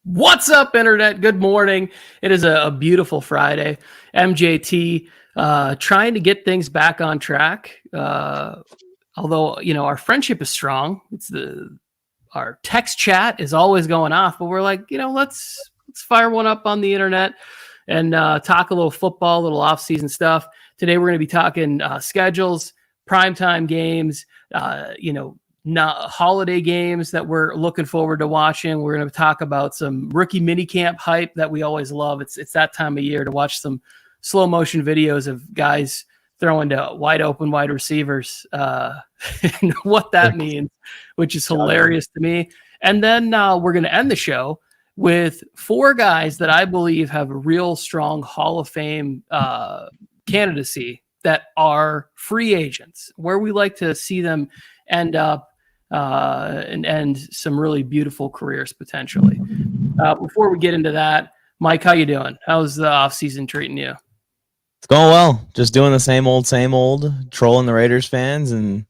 What's up, Internet? Good morning. It is a beautiful Friday. MJT trying to get things back on track. Although, our friendship is strong. Our text chat is always going off, but we're like, let's fire one up on the Internet and talk a little football, a little off-season stuff. Today, we're going to be talking schedules, primetime games, not holiday games that we're looking forward to watching. We're going to talk about some rookie minicamp hype that we always love. It's that time of year to watch some slow motion videos of guys throwing to wide open wide receivers and what that means, which is hilarious to me. And then we're going to end the show with four guys that I believe have a real strong Hall of Fame candidacy that are free agents, where we like to see them end up and end some really beautiful careers potentially. Before we get into that, Mike, how you doing? How's the offseason treating you? It's going well. Just doing the same old, trolling the Raiders fans and,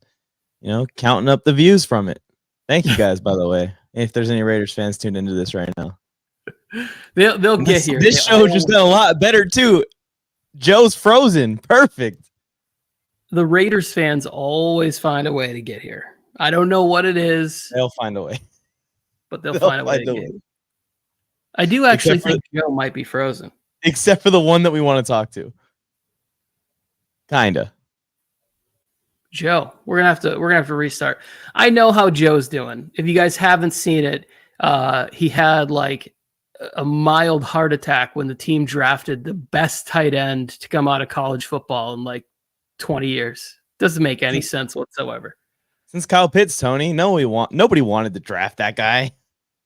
counting up the views from it. Thank you guys, by the way, if there's any Raiders fans tuned into this right now. They'll get here. This show just got a lot better, too. Joe's frozen. Perfect. The Raiders fans always find a way to get here. I don't know what it is. They'll find a way. But they'll find a way to get here. I do actually think Joe might be frozen. Except for the one that we want to talk to. Kinda. Joe, we're gonna have to restart. I know how Joe's doing. If you guys haven't seen it, he had like a mild heart attack when the team drafted the best tight end to come out of college football in like 20 years. Doesn't make any sense whatsoever. Since Kyle Pitts, Tony, nobody wanted to draft that guy.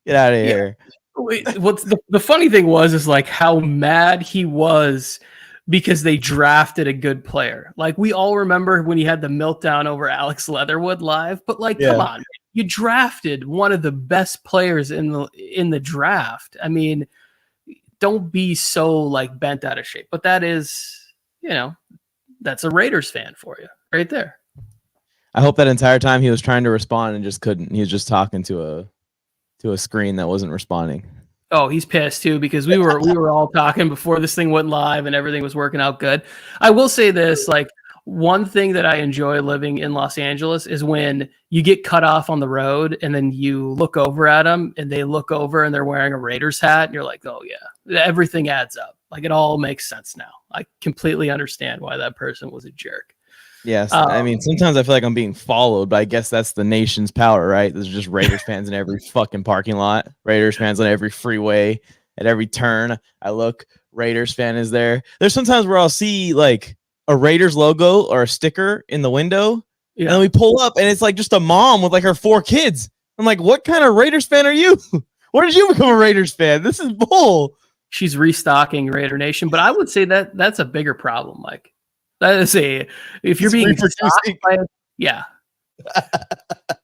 Get out of here. What's the funny thing is like how mad he was because they drafted a good player. Like we all remember when he had the meltdown over Alex Leatherwood live, but come on, man. You drafted one of the best players in the draft. I mean, don't be so like bent out of shape. But that is, that's a Raiders fan for you right there. I hope that entire time he was trying to respond and just couldn't. He was just talking to a screen that wasn't responding. Oh, he's pissed too because we were all talking before this thing went live and everything was working out good. I will say this, like one thing that I enjoy living in Los Angeles is when you get cut off on the road and then you look over at them and they look over and they're wearing a Raiders hat and you're like, oh yeah, everything adds up. Like it all makes sense now. I completely understand why that person was a jerk. Yes, I mean, sometimes I feel like I'm being followed, but I guess that's the nation's power, right? There's just Raiders fans in every fucking parking lot, Raiders fans on every freeway, at every turn. I look, Raiders fan is there. There's sometimes where I'll see like a Raiders logo or a sticker in the window, and then we pull up, and it's like just a mom with like her 4 kids. I'm like, what kind of Raiders fan are you? Where did you become a Raiders fan? This is bull. She's restocking Raider Nation, but I would say that that's a bigger problem, Mike. That is if you're being stalked by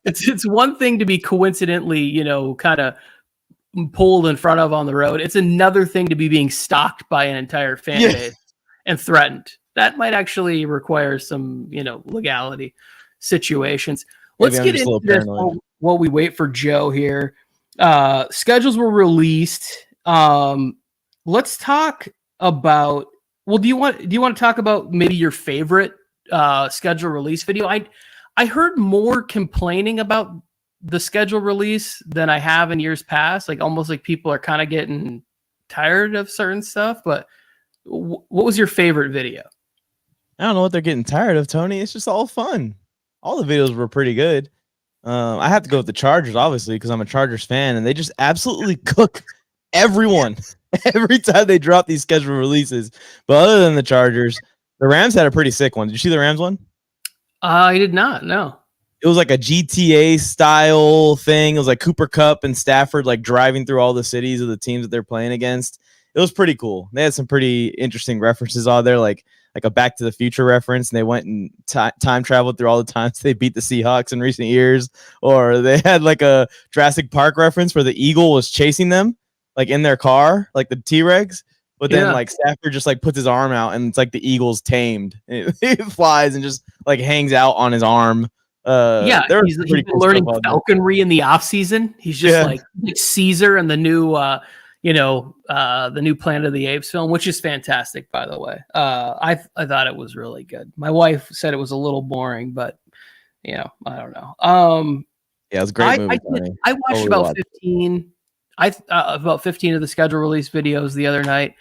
it's one thing to be coincidentally, kind of pulled in front of on the road. It's another thing to be being stalked by an entire fan base and threatened. That might actually require some, legality situations. Let's get into this while we wait for Joe here. Schedules were released. Let's talk about. Well, do you want to talk about maybe your favorite schedule release video? I heard more complaining about the schedule release than I have in years past. Like almost like people are kind of getting tired of certain stuff. But what was your favorite video? I don't know what they're getting tired of, Tony. It's just all fun. All the videos were pretty good. I have to go with the Chargers, obviously, because I'm a Chargers fan, and they just absolutely cook everyone. Every time they drop these schedule releases. But other than the Chargers, the Rams had a pretty sick one. Did you see the Rams one? I did not, no. It was like a GTA style thing. It was like Cooper Kupp and Stafford like driving through all the cities of the teams that they're playing against. It was pretty cool. They had some pretty interesting references on there, like a Back to the Future reference, and they went and time traveled through all the times they beat the Seahawks in recent years. Or they had like a Jurassic Park reference where the eagle was chasing them like in their car, like the T-Rex, but then like Stafford just like puts his arm out and it's like the eagle's tamed. It flies and just like hangs out on his arm Yeah, there was he's pretty been cool learning stuff on there. falconry in the off season. He's just like Caesar and the new, the new Planet of the Apes film, which is fantastic, by the way. I thought it was really good. My wife said it was a little boring, but I don't know. Yeah, it was a great movie. I watched about 15. About 15 of the schedule release videos the other night.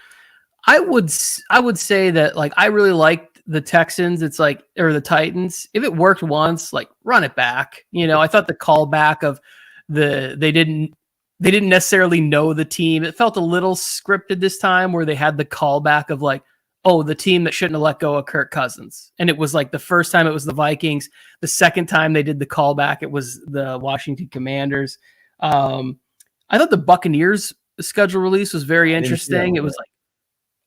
I would say that like I really liked the Texans. It's like, or the Titans. If it worked once, like run it back. I thought the callback of they didn't necessarily know the team. It felt a little scripted this time, where they had the callback of like, oh, the team that shouldn't have let go of Kirk Cousins. And it was like the first time it was the Vikings. The second time they did the callback, it was the Washington Commanders. I thought the Buccaneers schedule release was very interesting. It was like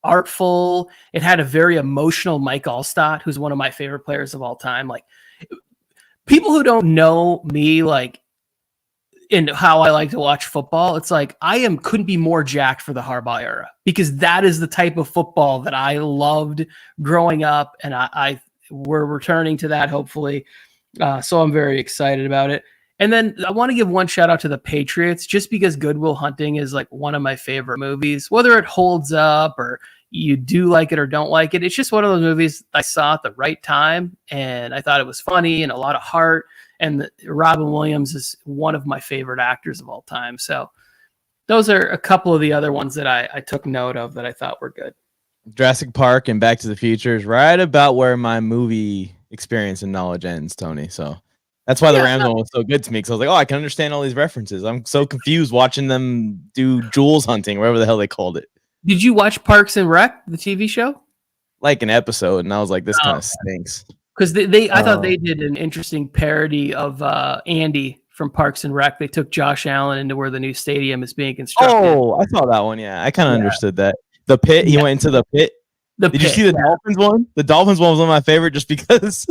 artful. It had a very emotional Mike Allstott, who's one of my favorite players of all time. Like, people who don't know me, like, in how I like to watch football, it's like couldn't be more jacked for the Harbaugh era, because that is the type of football that I loved growing up, and we're returning to that hopefully. So I'm very excited about it. And then I want to give one shout out to the Patriots, just because Good Will Hunting is like one of my favorite movies, whether it holds up or you do like it or don't like it. It's just one of those movies I saw at the right time, and I thought it was funny and a lot of heart. And Robin Williams is one of my favorite actors of all time. So those are a couple of the other ones that I took note of that I thought were good. Jurassic Park and Back to the Future is right about where my movie experience and knowledge ends, Tony. So that's why the Rams one was so good to me, because I was like, oh, I can understand all these references. I'm so confused watching them do Jules hunting, whatever the hell they called it. Did you watch Parks and Rec, the TV show? Like an episode, and I was like, this kind of stinks. Because I thought they did an interesting parody of Andy from Parks and Rec. They took Josh Allen into where the new stadium is being constructed. Oh, I saw that one. Yeah, I kind of understood that. The pit, he went into the pit. Did you see the Dolphins one? The Dolphins one was one of my favorite, just because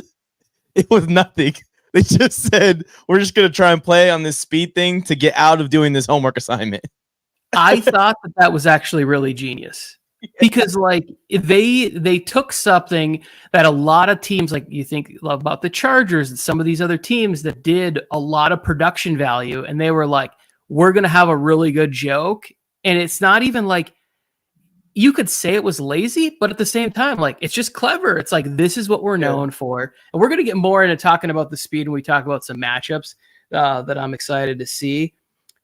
it was nothing. They just said, we're just going to try and play on this speed thing to get out of doing this homework assignment. I thought that was actually really genius, because like they took something that a lot of teams, like you think about the Chargers and some of these other teams that did a lot of production value, and they were like, we're going to have a really good joke. And it's not even like, you could say it was lazy, but at the same time, like, it's just clever. It's like, this is what we're known for. And we're going to get more into talking about the speed when we talk about some matchups that I'm excited to see.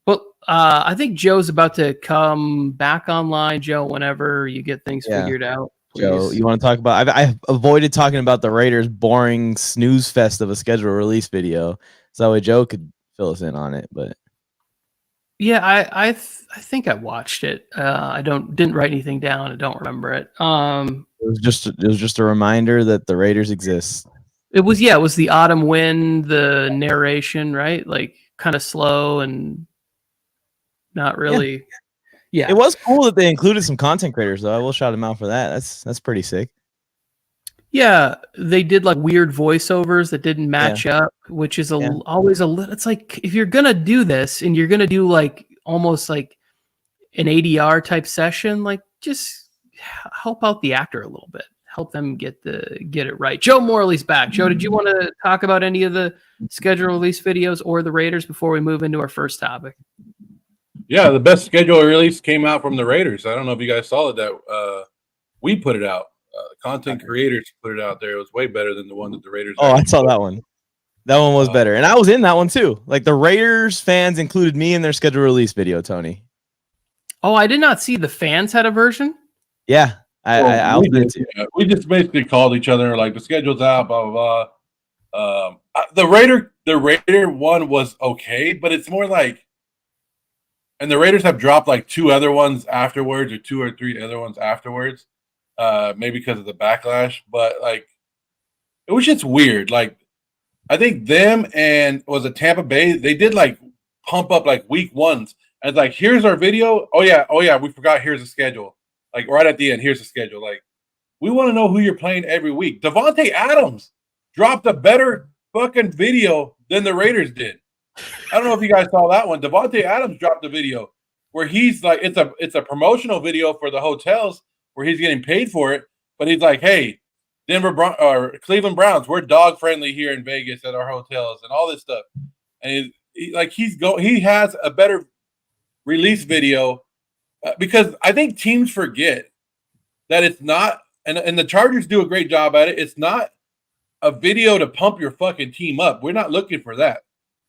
But I think Joe's about to come back online. Joe, whenever you get things figured out. Please. Joe, you want to talk about, I've avoided talking about the Raiders' boring snooze fest of a schedule release video, so that way Joe could fill us in on it. But yeah, I think I watched it. I didn't write anything down. I don't remember it. It was just a reminder that the Raiders exist. It was the autumn wind, the narration, right? Like kind of slow and not really. Yeah. It was cool that they included some content creators, though. I will shout them out for that. That's pretty sick. Yeah, they did like weird voiceovers that didn't match up, which is always a little. It's like, if you're gonna do this and you're gonna do like almost like an ADR type session, like just help out the actor a little bit, help them get it right. Joe Morley's back. Joe, did you want to talk about any of the schedule release videos or the Raiders before we move into our first topic? Yeah, the best schedule release came out from the Raiders. I don't know if you guys saw it, that we put it out. Content creators put it out there. It was way better than the one that the Raiders. Oh, I saw that one. That one was better, and I was in that one too. Like, the Raiders fans included me in their schedule release video, Tony. Oh, I did not see the fans had a version. Yeah, we just basically called each other like, the schedule's out, blah blah blah. The Raider one was okay, but it's more like, and the Raiders have dropped like two other ones afterwards, or two or three other ones afterwards. Maybe because of the backlash, but like, it was just weird. Like, I think them and was it Tampa Bay? They did like pump up like week ones, and it's like, here's our video. Oh yeah, we forgot. Here's the schedule. Like, right at the end, here's the schedule. Like, we want to know who you're playing every week. Devontae Adams dropped a better fucking video than the Raiders did. I don't know if you guys saw that one. Devontae Adams dropped a video where he's like, it's a promotional video for the hotels, where he's getting paid for it, but he's like, hey, Cleveland Browns. We're dog friendly here in Vegas at our hotels and all this stuff. And he has a better release video because I think teams forget that it's not, and the Chargers do a great job at it. It's not a video to pump your fucking team up. We're not looking for that.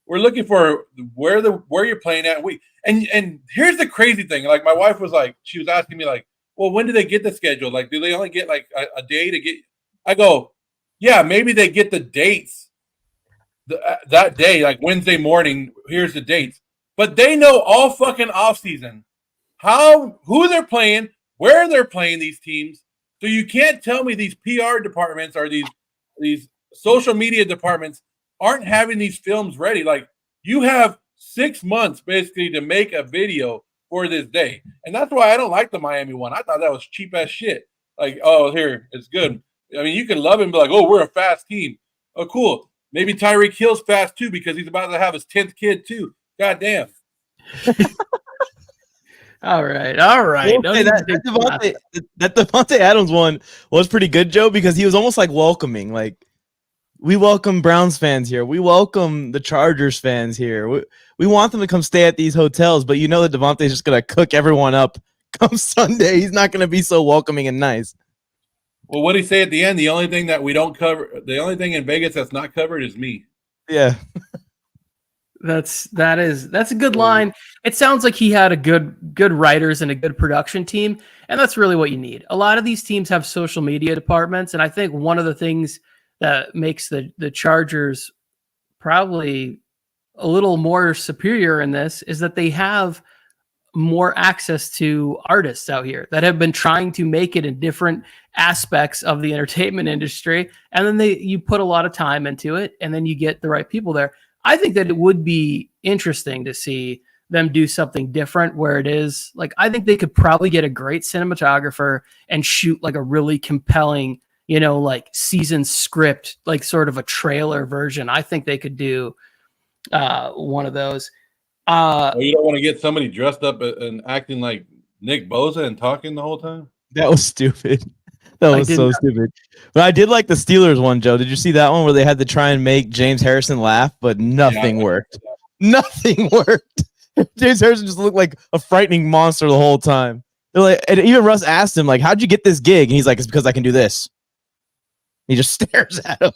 We're looking for where you're playing at. And here's the crazy thing. Like my wife was like, she was asking me like, well, when do they get the schedule? Like, do they only get like a day to get? I go, yeah, maybe they get the dates that day, like Wednesday morning. Here's the dates, but they know all fucking offseason who they're playing, where they're playing these teams. So you can't tell me these PR departments or these social media departments aren't having these films ready. Like you have 6 months basically to make a video for this day. And that's why I don't like the Miami one. I thought that was cheap as shit. Like, oh, here, it's good. I mean, you can love him and be like, oh, we're a fast team. Oh, cool. Maybe Tyreek Hill's fast too because he's about to have his 10th kid too. God damn. All right. Okay, that Devontae Adams one was pretty good, Joe, because he was almost like welcoming. Like, we welcome Browns fans here. We welcome the Chargers fans here. We want them to come stay at these hotels, but you know that Devontae's just going to cook everyone up come Sunday. He's not going to be so welcoming and nice. Well, what did he say at the end? The only thing that we don't cover, the only thing in Vegas that's not covered is me. Yeah. That's a good line. It sounds like he had a good writers and a good production team, and that's really what you need. A lot of these teams have social media departments, and I think one of the things that makes the Chargers probably a little more superior in this is that they have more access to artists out here that have been trying to make it in different aspects of the entertainment industry, and then you put a lot of time into it, and then you get the right people there. I think that it would be interesting to see them do something different where it is like, I think they could probably get a great cinematographer and shoot like a really compelling, like season script, like sort of a trailer version. I think they could do one of those. You don't want to get somebody dressed up and acting like Nick Bosa and talking the whole time? That was stupid. That was so stupid. But I did like the Steelers one, Joe. Did you see that one where they had to try and make James Harrison laugh, but nothing worked? Nothing worked. James Harrison just looked like a frightening monster the whole time. They're like, and even Russ asked him, like, how'd you get this gig? And he's like, it's because I can do this. He just stares at him.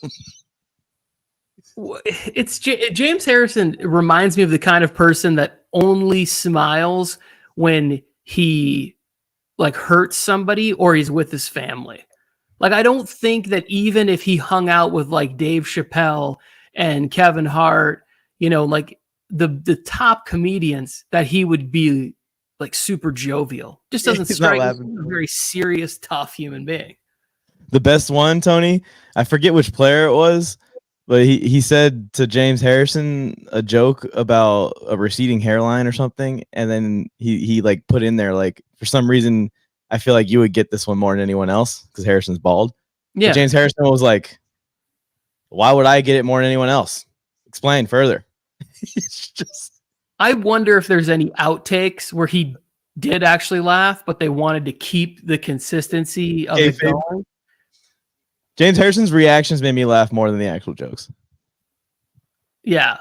It's James Harrison reminds me of the kind of person that only smiles when he like hurts somebody or he's with his family. Like, I don't think that even if he hung out with like Dave Chappelle and Kevin Hart, like the top comedians, that he would be like super jovial. Just doesn't strike me as a very serious, tough human being. The best one, Tony, I forget which player it was, but he said to James Harrison a joke about a receding hairline or something, and then he like put in there like, for some reason, I feel like you would get this one more than anyone else because Harrison's bald. Yeah. But James Harrison was like, why would I get it more than anyone else? Explain further. It's just. I wonder if there's any outtakes where he did actually laugh, but they wanted to keep the consistency of it going. James Harrison's reactions made me laugh more than the actual jokes. Yeah.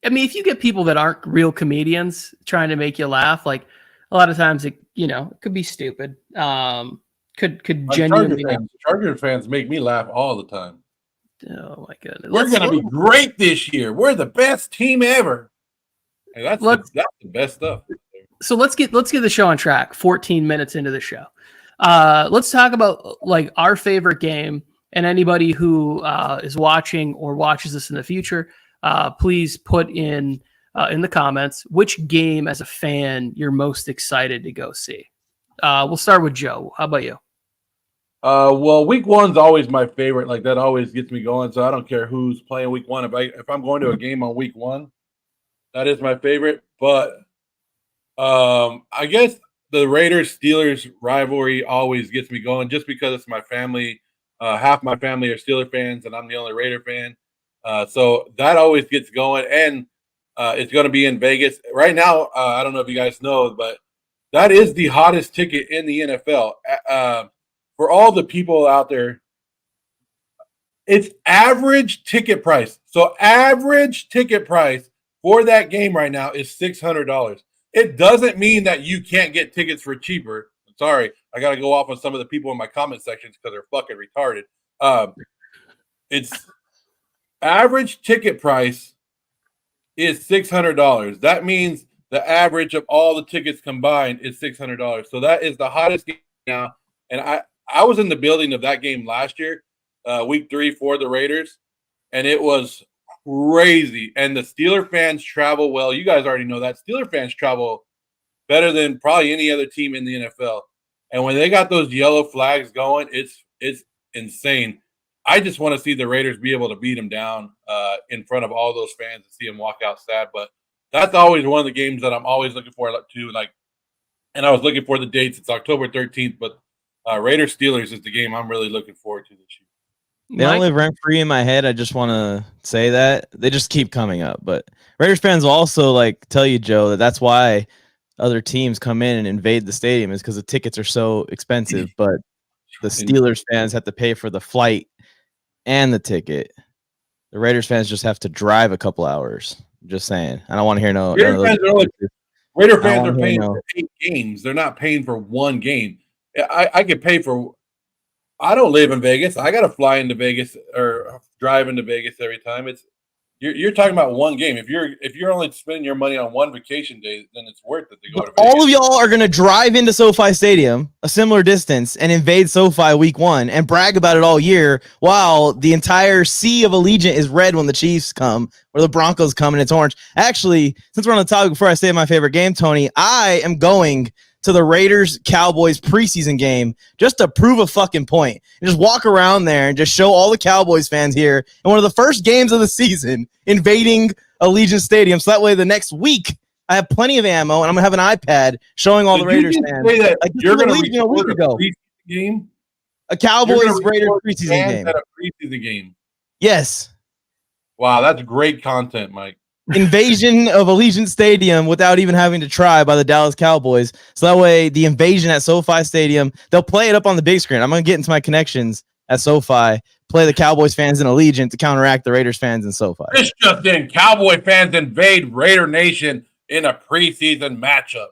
I mean, if you get people that aren't real comedians trying to make you laugh, like a lot of times it could be stupid. Could genuinely. Charger fans make me laugh all the time. Oh my goodness. We're going to be great this year. We're the best team ever. Hey, that's the best stuff. So let's get the show on track. 14 minutes into the show. Let's talk about like our favorite game, and anybody who is watching or watches this in the future, please put in the comments which game as a fan you're most excited to go see. We'll start with Joe. How about you? Well, week one's always my favorite. Like, that always gets me going. So I don't care who's playing week one. If I'm going to a game on week one, that is my favorite. But I guess the Raiders-Steelers rivalry always gets me going just because it's my family. Half my family are Steeler fans, and I'm the only Raider fan. So that always gets going. And it's going to be in Vegas. Right now, I don't know if you guys know, but that is the hottest ticket in the NFL. For all the people out there It's average ticket price. So average ticket price for that game right now is $600. It doesn't mean that you can't get tickets for cheaper. Sorry, I got to go off on some of the people in my comment sections because they're fucking retarded. It's average ticket price is $600. That means the average of all the tickets combined is $600. So that is the hottest game now. And I was in the building of that game last year, week 3 for the Raiders, and it was crazy. And the Steeler fans travel well. You guys already know that. Steeler fans travel better than probably any other team in the NFL. And when they got those yellow flags going, it's insane. I just want to see the Raiders be able to beat them down in front of all those fans and see them walk out sad. But that's always one of the games that I'm always looking forward to. And I was looking for the dates. It's October 13th, but Raiders Steelers is the game I'm really looking forward to this year. They don't live rent free in my head. I just want to say that they just keep coming up. But Raiders fans will also tell you, Joe, that's why other teams come in and invade the stadium is because the tickets are so expensive. But the Steelers fans have to pay for the flight and the ticket. The Raiders fans just have to drive a couple hours. Just saying. I don't want to hear no. Raider fans are paying for 8 games. They're not paying for one game. I could pay for. I don't live in Vegas. I got to fly into Vegas or drive into Vegas every time. You're talking about one game. If you're only spending your money on one vacation day, then it's worth it to go to Vegas. All of y'all are going to drive into SoFi Stadium a similar distance and invade SoFi week 1 and brag about it all year while the entire sea of Allegiant is red when the Chiefs come or the Broncos come and it's orange. Actually, since we're on the topic, before I say my favorite game, Tony, I am going to the Raiders-Cowboys preseason game just to prove a fucking point. And just walk around there and just show all the Cowboys fans here in one of the first games of the season invading Allegiant Stadium. So that way the next week I have plenty of ammo and I'm going to have an iPad showing all the Raiders fans. You're going to a week ago. Game? A Cowboys-Raiders preseason game. At a preseason game. Yes. Wow, that's great content, Mike. Invasion of Allegiant Stadium without even having to try by the Dallas Cowboys. So that way, the invasion at SoFi Stadium, they'll play it up on the big screen. I'm going to get into my connections at SoFi, play the Cowboys fans in Allegiant to counteract the Raiders fans in SoFi. This just in, Cowboy fans invade Raider Nation in a preseason matchup.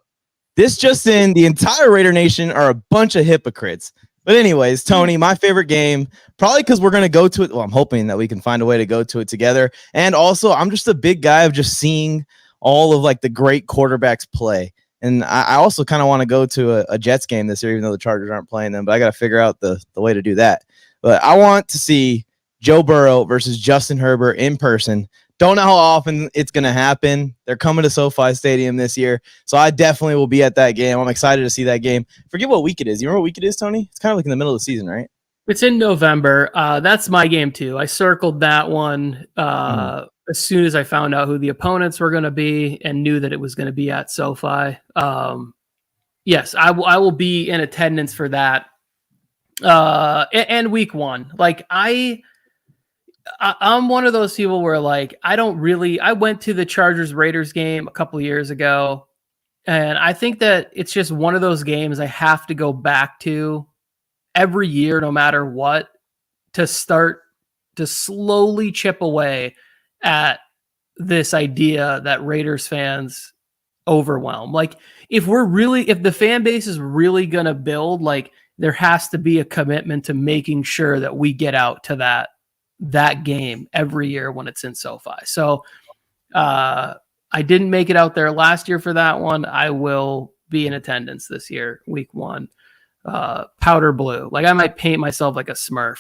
This just in, the entire Raider Nation are a bunch of hypocrites. But anyways, Tony, my favorite game, probably because we're going to go to it. Well, I'm hoping that we can find a way to go to it together. And also, I'm just a big guy of just seeing all of the great quarterbacks play. And I also kind of want to go to a Jets game this year, even though the Chargers aren't playing them. But I got to figure out the way to do that. But I want to see Joe Burrow versus Justin Herbert in person. Don't know how often it's going to happen. They're coming to SoFi Stadium this year, so I definitely will be at that game. I'm excited to see that game. Forget what week it is. You remember what week it is, Tony? It's kind of in the middle of the season, right? It's in November. That's my game too. I circled that one as soon as I found out who the opponents were going to be and knew that it was going to be at SoFi. Yes, I will be in attendance for that. And week 1, I'm one of those people where I went to the Chargers Raiders game a couple of years ago, and I think that it's just one of those games I have to go back to every year, no matter what, to start to slowly chip away at this idea that Raiders fans overwhelm. If the fan base is really going to build, there has to be a commitment to making sure that we get out to that game every year when it's in SoFi. So I didn't make it out there last year for that one. I will be in attendance this year, week 1. Powder blue. I might paint myself like a Smurf.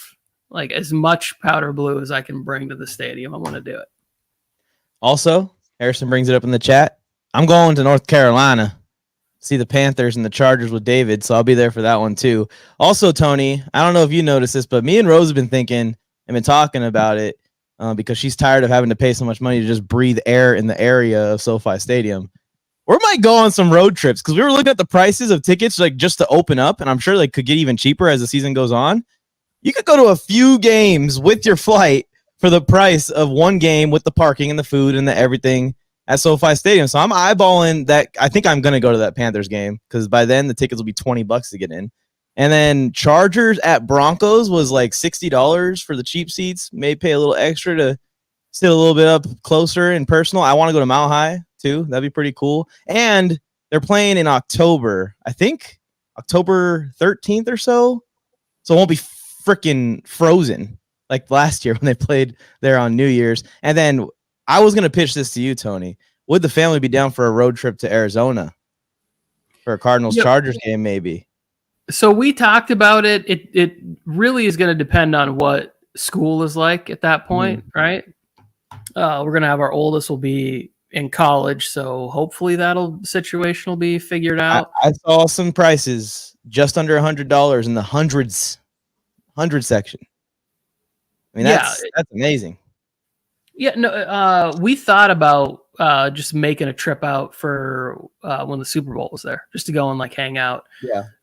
As much powder blue as I can bring to the stadium, I want to do it. Also, Harrison brings it up in the chat. I'm going to North Carolina. See the Panthers and the Chargers with David, so I'll be there for that one too. Also, Tony, I don't know if you noticed this, but me and Rose have been thinking and been talking about it because she's tired of having to pay so much money to just breathe air in the area of SoFi Stadium. We might go on some road trips because we were looking at the prices of tickets just to open up, and I'm sure they could get even cheaper as the season goes on. You could go to a few games with your flight for the price of one game with the parking and the food and the everything at SoFi Stadium. So I'm eyeballing that. I think I'm going to go to that Panthers game because by then the tickets will be $20 to get in. And then Chargers at Broncos was like $60 for the cheap seats. May pay a little extra to sit a little bit up closer and personal. I want to go to Mile High too. That'd be pretty cool. And they're playing in October. I think October 13th or so. So it won't be freaking frozen like last year when they played there on New Year's. And then I was going to pitch this to you, Tony. Would the family be down for a road trip to Arizona for a Cardinals-Chargers game maybe? So we talked about it. It really is going to depend on what school is like at that point, right? We're going to have our oldest will be in college, so hopefully situation will be figured out. I saw some prices just under $100 in the hundred section. I mean, that's amazing. Yeah, no, we thought about just making a trip out for when the Super Bowl was there, just to go and like hang out,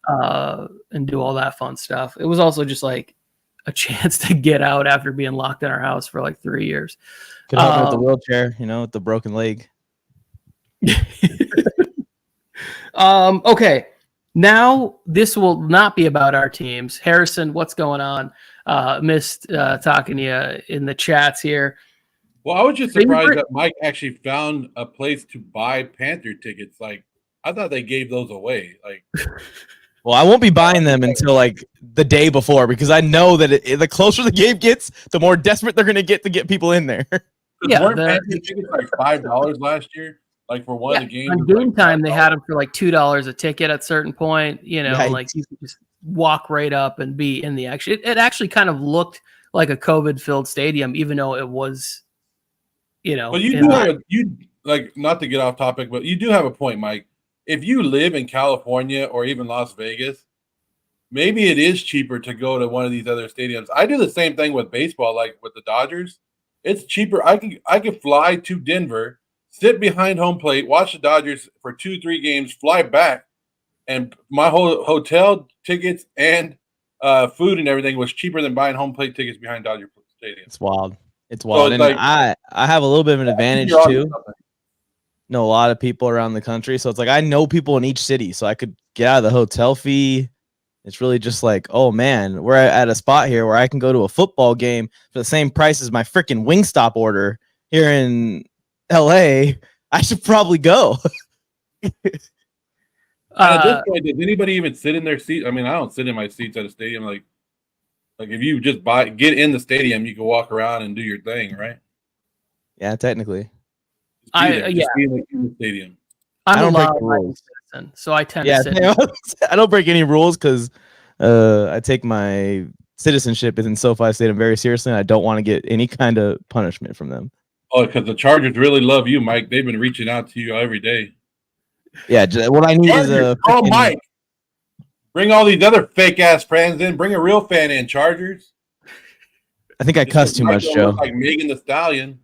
and do all that fun stuff. It was also just like a chance to get out after being locked in our house for like 3 years. Could help with the wheelchair, with the broken leg. Okay, now this will not be about our teams. Harrison, what's going on? Missed talking to you in the chats here. Well, I was just surprised that Mike actually found a place to buy Panther tickets. Like, I thought they gave those away. Like, well, I won't be buying them until like the day before because I know that the closer the game gets, the more desperate they're going to get people in there. Weren't Panther tickets like $5 last year? Like for one of the games. On game time, they had them for like $2 a ticket at a certain point. Like you could just walk right up and be in the action. It actually kind of looked like a COVID-filled stadium, even though it was. But you like, not to get off topic, but you do have a point, Mike. If you live in California or even Las Vegas, maybe it is cheaper to go to one of these other stadiums. I do the same thing with baseball, like with the Dodgers. It's cheaper. I can fly to Denver, sit behind home plate, watch the Dodgers for 2-3 games, fly back, and my whole hotel tickets and food and everything was cheaper than buying home plate tickets behind Dodger Stadium. It's wild. It's wild. So it's and like, I have a little bit of an advantage too. Know a lot of people around the country. So it's like I know people in each city. So I could get out of the hotel fee. It's really just like, oh man, we're at a spot here where I can go to a football game for the same price as my freaking Wingstop order here in LA. I should probably go. At this point, does anybody even sit in their seat? I mean, I don't sit in my seats at a stadium. Like if you just get in the stadium, you can walk around and do your thing, right? Yeah, technically. In the stadium. I don't break rules, so I tend to sit. I don't break any rules because I take my citizenship in SoFi Stadium very seriously, and I don't want to get any kind of punishment from them. Oh, because the Chargers really love you, Mike. They've been reaching out to you every day. Yeah, what I need is a. Oh, Mike. Bring all these other fake ass fans in. Bring a real fan in, Chargers. I think I cussed too much, Joe. Like Megan Thee Stallion.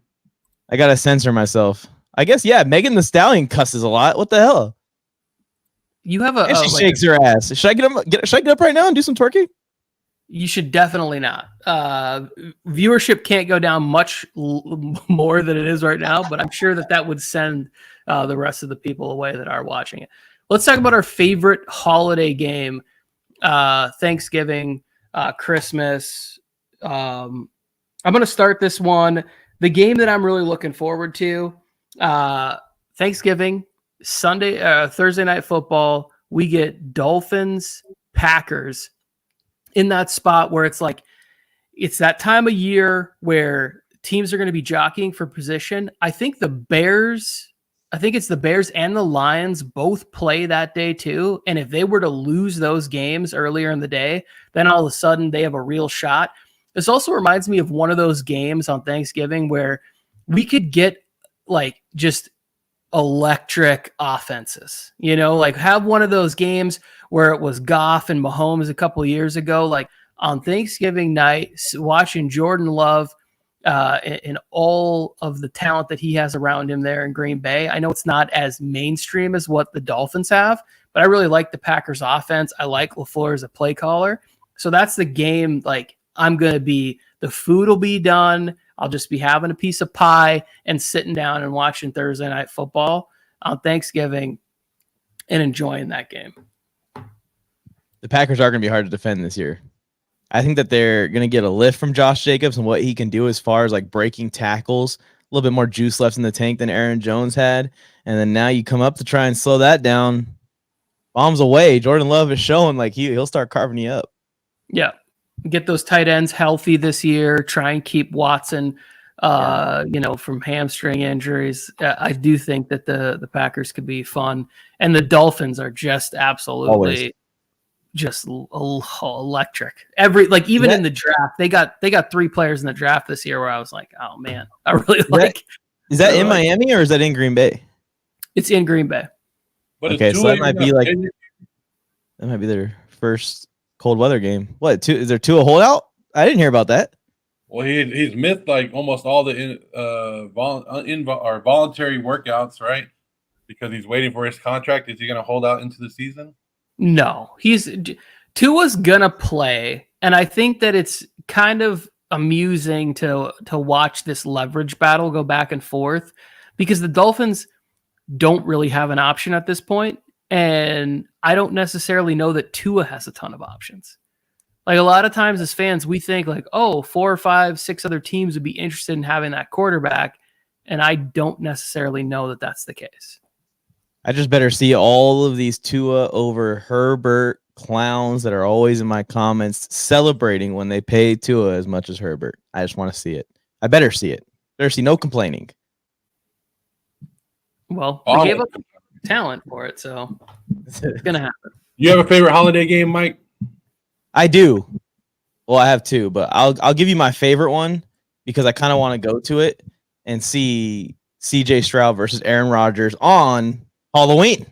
I gotta censor myself. I guess Megan Thee Stallion cusses a lot. What the hell? You have she shakes her ass. Should I get up right now and do some twerking? You should definitely not. Viewership can't go down much more than it is right now, but I'm sure that would send the rest of the people away that are watching it. Let's talk about our favorite holiday game. Thanksgiving, Christmas. I'm going to start this one. The game that I'm really looking forward to, Thanksgiving, Thursday night football. We get Dolphins, Packers in that spot where it's like, it's that time of year where teams are going to be jockeying for position. I think it's the Bears and the Lions both play that day too. And if they were to lose those games earlier in the day, then all of a sudden they have a real shot. This also reminds me of one of those games on Thanksgiving where we could get like just electric offenses, like have one of those games where it was Goff and Mahomes a couple of years ago, like on Thanksgiving night, watching Jordan Love and all of the talent that he has around him there in Green Bay. I know it's not as mainstream as what the Dolphins have, but I really like the Packers offense. I like LaFleur as a play caller. So that's the game. Like the food will be done. I'll just be having a piece of pie and sitting down and watching Thursday night football on Thanksgiving and enjoying that game. The Packers are going to be hard to defend this year. I think that they're going to get a lift from Josh Jacobs and what he can do as far as like breaking tackles, a little bit more juice left in the tank than Aaron Jones had. And then now you come up to try and slow that down. Bombs away. Jordan Love is showing like he'll start carving you up. Yeah. Get those tight ends healthy this year. Try and keep Watson, from hamstring injuries. I do think that the Packers could be fun. And the Dolphins are just absolutely Always. just electric. Even in the draft, they got 3 players in the draft this year where I was like, oh man, I really like. Is that in Miami or is that in Green Bay? It's in Green Bay. But Okay, so that might be their first cold weather game. What? Is there Tua holdout? I didn't hear about that. Well, he's missed like almost all the voluntary workouts, right? Because he's waiting for his contract. Is he going to hold out into the season? No, Tua's gonna play, and I think that it's kind of amusing to watch this leverage battle go back and forth because the Dolphins don't really have an option at this point, and I don't necessarily know that Tua has a ton of options. Like a lot of times as fans, we think like, oh, 4 or 5, 6 other teams would be interested in having that quarterback, and I don't necessarily know that that's the case. I just better see all of these Tua over Herbert clowns that are always in my comments celebrating when they pay Tua as much as Herbert. I just want to see it. I better see it. Better see no complaining. Well, they gave up talent for it, so it's going to happen. You have a favorite holiday game, Mike? I do. Well, I have 2, but I'll give you my favorite one because I kind of want to go to it and see CJ Stroud versus Aaron Rodgers on Halloween.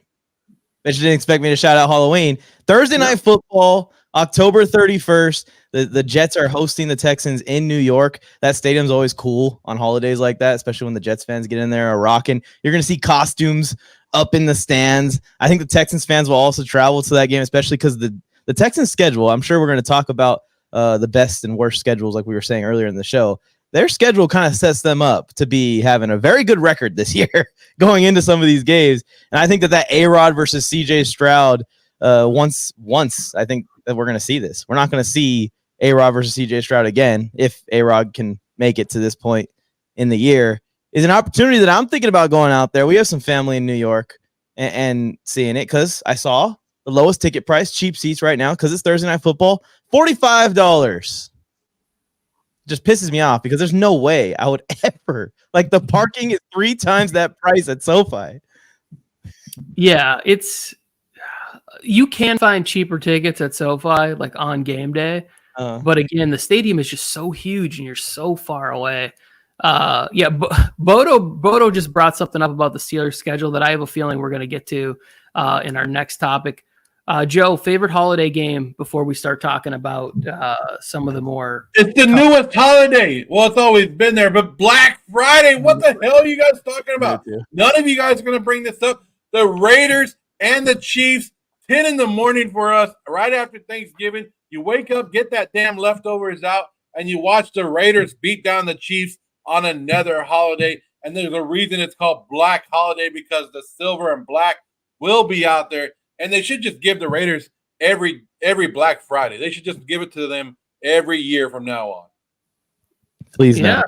Bet you didn't expect me to shout out Halloween. Thursday Night Football, October 31st. The Jets are hosting the Texans in New York. That stadium's always cool on holidays like that, especially when the Jets fans get in there are rocking. You're going to see costumes up in the stands. I think the Texans fans will also travel to that game, especially because the Texans schedule, I'm sure we're going to talk about the best and worst schedules like we were saying earlier in the show. Their schedule kind of sets them up to be having a very good record this year going into some of these games. And I think that A-Rod versus CJ Stroud, once I think that we're going to see this. We're not going to see A-Rod versus CJ Stroud again if A-Rod can make it to this point in the year. Is an opportunity that I'm thinking about going out there. We have some family in New York and seeing it because I saw the lowest ticket price, cheap seats right now because it's Thursday Night Football, $45. Just pisses me off because there's no way I would ever the parking is 3 times that price at SoFi. Yeah, you can find cheaper tickets at SoFi like on game day, but again, the stadium is just so huge and you're so far away. Bodo just brought something up about the Steelers schedule that I have a feeling we're going to get to in our next topic. Joe, favorite holiday game before we start talking about some of the more... It's the newest holiday. Well, it's always been there, but Black Friday, what the hell are you guys talking about? None of you guys are going to bring this up. The Raiders and the Chiefs, 10 in the morning for us, right after Thanksgiving. You wake up, get that damn leftovers out, and you watch the Raiders beat down the Chiefs on another holiday. And there's a reason it's called Black Holiday because the silver and black will be out there. And they should just give the Raiders every Black Friday. They should just give it to them every year from now on. Please, no.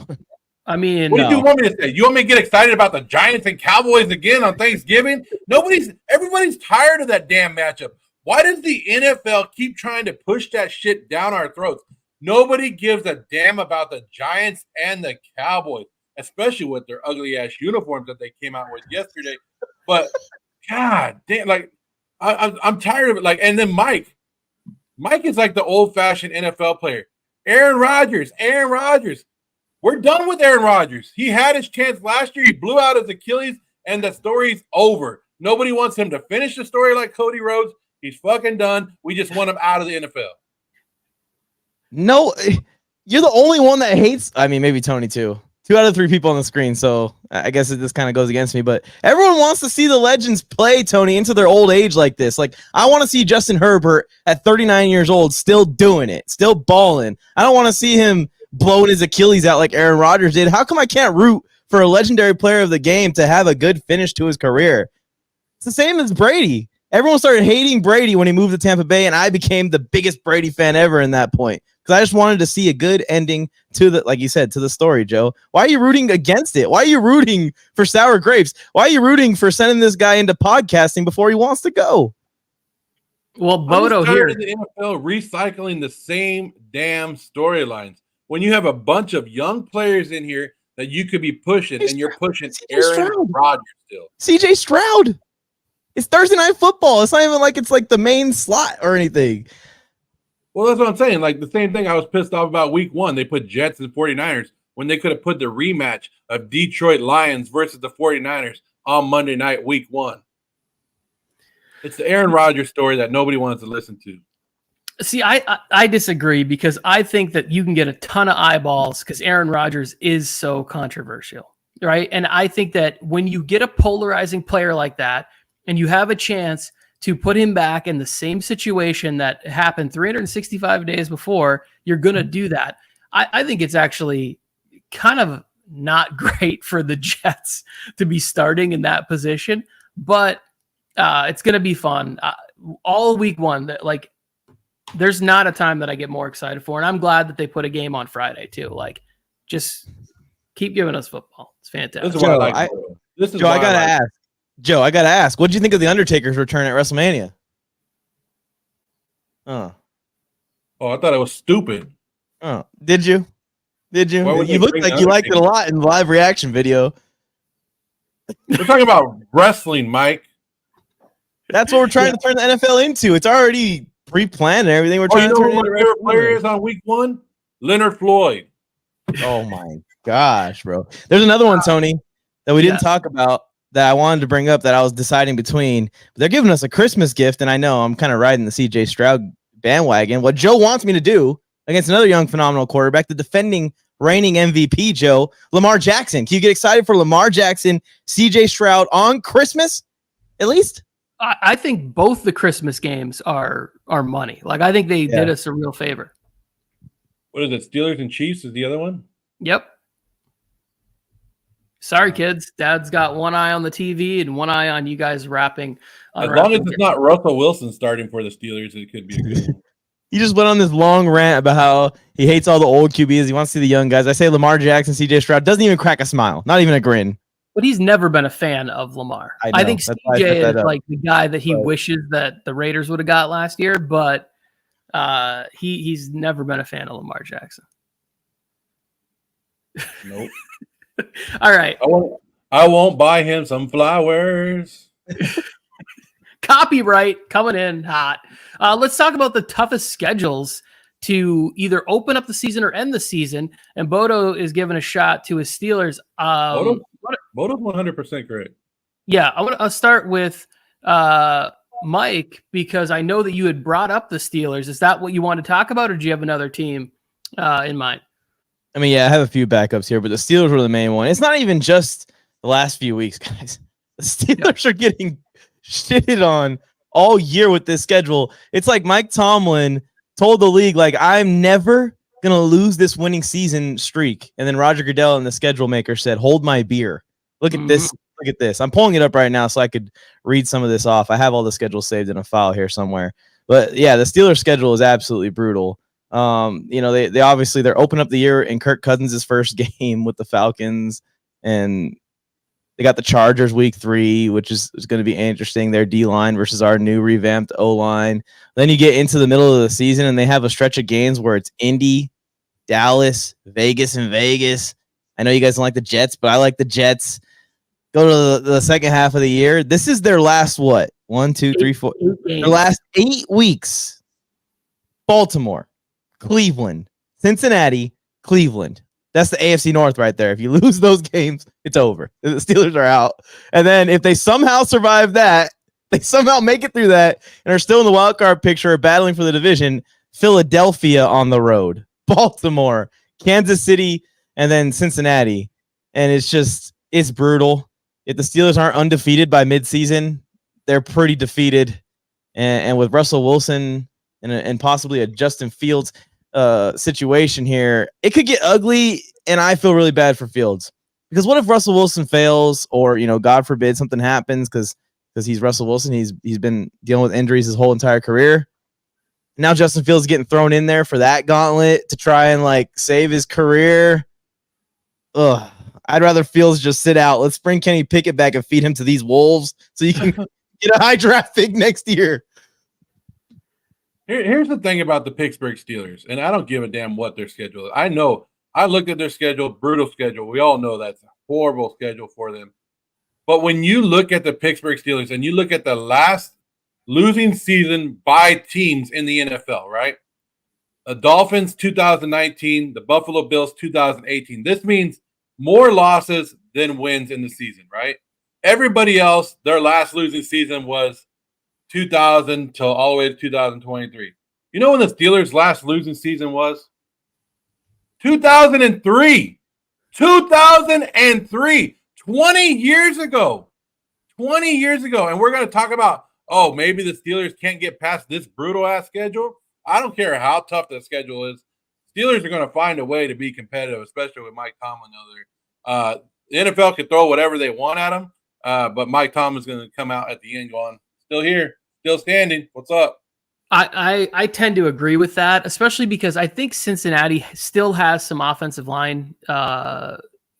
I mean, what do you want me to say? You want me to get excited about the Giants and Cowboys again on Thanksgiving? Everybody's tired of that damn matchup. Why does the NFL keep trying to push that shit down our throats? Nobody gives a damn about the Giants and the Cowboys, especially with their ugly ass uniforms that they came out with yesterday. But God damn, I'm tired of it. And then Mike is like the old-fashioned NFL player. Aaron Rodgers. We're done with Aaron Rodgers. He had his chance last year. He blew out his Achilles, and the story's over. Nobody wants him to finish the story like Cody Rhodes. He's fucking done. We just want him out of the NFL. No, you're the only one that hates. I mean, maybe Tony too. 2 out of 3 people on the screen, so I guess this kind of goes against me. But everyone wants to see the legends play, Tony, into their old age like this. I want to see Justin Herbert at 39 years old still doing it, still balling. I don't want to see him blowing his Achilles out like Aaron Rodgers did. How come I can't root for a legendary player of the game to have a good finish to his career? It's the same as Brady. Everyone started hating Brady when he moved to Tampa Bay, and I became the biggest Brady fan ever in that point because I just wanted to see a good ending to the, like you said, to the story, Joe. Why are you rooting against it? Why are you rooting for sour grapes? Why are you rooting for sending this guy into podcasting before he wants to go? Well, Bodo here. The NFL recycling the same damn storylines. When you have a bunch of young players in here that you could be pushing, and you're pushing Aaron Rodgers still. CJ Stroud. It's Thursday Night Football. It's not even like it's like the main slot or anything. Well, that's what I'm saying. Like the same thing I was pissed off about week 1. They put Jets and 49ers when they could have put the rematch of Detroit Lions versus the 49ers on Monday night, week 1. It's the Aaron Rodgers story that nobody wants to listen to. See, I disagree because I think that you can get a ton of eyeballs because Aaron Rodgers is so controversial, right? And I think that when you get a polarizing player like that and you have a chance to put him back in the same situation that happened 365 days before, you're going to do that. I think it's actually kind of not great for the Jets to be starting in that position, but it's going to be fun. All week 1, that like, there's not a time that I get more excited for. And I'm glad that they put a game on Friday too. Like, just keep giving us football. It's fantastic. This is what I like. Joe, I gotta ask. What did you think of the Undertaker's return at WrestleMania? Oh, I thought it was stupid. Oh, did you? You looked like you liked it a lot in the live reaction video. We're talking about wrestling, Mike. That's what we're trying to turn the NFL into. It's already pre-planned and everything. We're trying to turn my favorite player is on week 1? Leonard Floyd. Oh my gosh, bro. There's another one, Tony, that we didn't talk about that I wanted to bring up that I was deciding between. But they're giving us a Christmas gift, and I know I'm kind of riding the CJ Stroud bandwagon. What Joe wants me to do against another young, phenomenal quarterback, the defending, reigning MVP, Joe, Lamar Jackson. Can you get excited for Lamar Jackson, CJ Stroud on Christmas, at least? I think both the Christmas games are money. Like, I think they did us a real favor. What is it? Steelers and Chiefs is the other one? Yep. Sorry, kids. Dad's got one eye on the TV and one eye on you guys rapping. As long as it's not Russell Wilson starting for the Steelers, it could be a good one. He just went on this long rant about how he hates all the old QBs. He wants to see the young guys. I say Lamar Jackson, CJ Stroud, doesn't even crack a smile. Not even a grin. But he's never been a fan of Lamar. I think CJ is like the guy that he wishes that the Raiders would have got last year, but he's never been a fan of Lamar Jackson. Nope. All right. I won't buy him some flowers. Copyright coming in hot. Let's talk about the toughest schedules to either open up the season or end the season. And Bodo is giving a shot to his Steelers. Bodo's 100% correct. Yeah, I'll start with Mike, because I know that you had brought up the Steelers. Is that what you want to talk about, or do you have another team in mind? I mean, yeah, I have a few backups here, but the Steelers were the main one. It's not even just the last few weeks, guys. The Steelers are getting shitted on all year with this schedule. It's like Mike Tomlin told the league, like, I'm never going to lose this winning season streak. And then Roger Goodell and the schedule maker said, hold my beer. Look at this. Look at this. I'm pulling it up right now so I could read some of this off. I have all the schedules saved in a file here somewhere. But yeah, the Steelers schedule is absolutely brutal. They obviously they're opening up the year in Kirk Cousins' first game with the Falcons, and they got the Chargers week 3, which is going to be interesting. Their D-line versus our new revamped O-line. Then you get into the middle of the season, and they have a stretch of games where it's Indy, Dallas, Vegas, and Vegas. I know you guys don't like the Jets, but I like the Jets. Go to the second half of the year. This is their last, 1, 2, 3, 4. Their last 8 weeks. Baltimore, Cleveland, Cincinnati, Cleveland. That's the AFC North right there. If you lose those games, it's over. The Steelers are out. And then if they somehow survive that, they somehow make it through that and are still in the wild card picture, battling for the division, Philadelphia on the road, Baltimore, Kansas City, and then Cincinnati. And it's brutal. If the Steelers aren't undefeated by midseason, they're pretty defeated. And with Russell Wilson and possibly a Justin Fields situation here, it could get ugly, and I feel really bad for Fields. Because what if Russell Wilson fails, or, God forbid, something happens? Because because he's Russell Wilson. He's been dealing with injuries his whole entire career. Now Justin Fields is getting thrown in there for that gauntlet to try and like save his career. Ugh. I'd rather Fields just sit out. Let's bring Kenny Pickett back and feed him to these wolves so you can get a high draft pick next year. Here's the thing about the Pittsburgh Steelers, and I don't give a damn what their schedule is. I know. I looked at their schedule, brutal schedule. We all know that's a horrible schedule for them. But when you look at the Pittsburgh Steelers and you look at the last losing season by teams in the NFL, right? The Dolphins 2019, the Buffalo Bills 2018. This means more losses than wins in the season, right? Everybody else, their last losing season was 2000 till all the way to 2023. You know when the Steelers' last losing season was? 2003. 2003. 20 years ago. 20 years ago. And we're going to talk about, oh, maybe the Steelers can't get past this brutal-ass schedule. I don't care how tough the schedule is. Steelers are going to find a way to be competitive, especially with Mike Tomlin over there. The NFL can throw whatever they want at him, but Mike Tomlin's going to come out at the end going, still here, still standing. What's up? I tend to agree with that, especially because I think Cincinnati still has some offensive line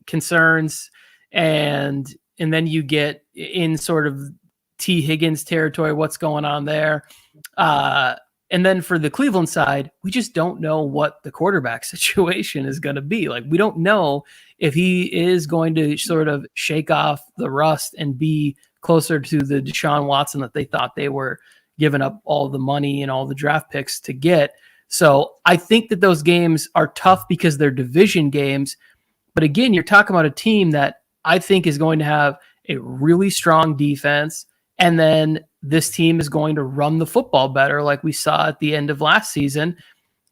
concerns, and then you get in sort of T. Higgins territory, what's going on there. And then for the Cleveland side, we just don't know what the quarterback situation is going to be. Like, we don't know if he is going to sort of shake off the rust and be closer to the Deshaun Watson that they thought they were giving up all the money and all the draft picks to get. So I think that those games are tough because they're division games. But again, you're talking about a team that I think is going to have a really strong defense. And then this team is going to run the football better like we saw at the end of last season.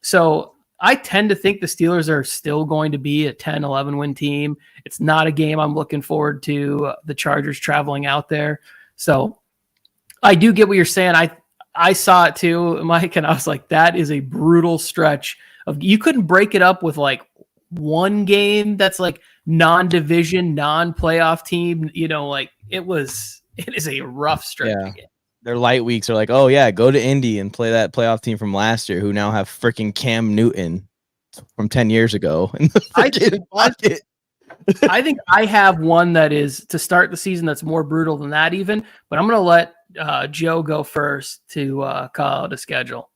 So I tend to think the Steelers are still going to be a 10, 11 win team. It's not a game I'm looking forward to, the Chargers traveling out there. So I do get what you're saying. I saw it too, Mike, and I was like, that is a brutal stretch of, you couldn't break it up with like one game that's like non-division, non-playoff team, like it is a rough stretch. Yeah. Their light weeks are like, oh yeah, go to Indy and play that playoff team from last year who now have freaking Cam Newton from 10 years ago in the pocket. I think I have one that is to start the season that's more brutal than that even, but I'm going to let Joe go first to call out a schedule.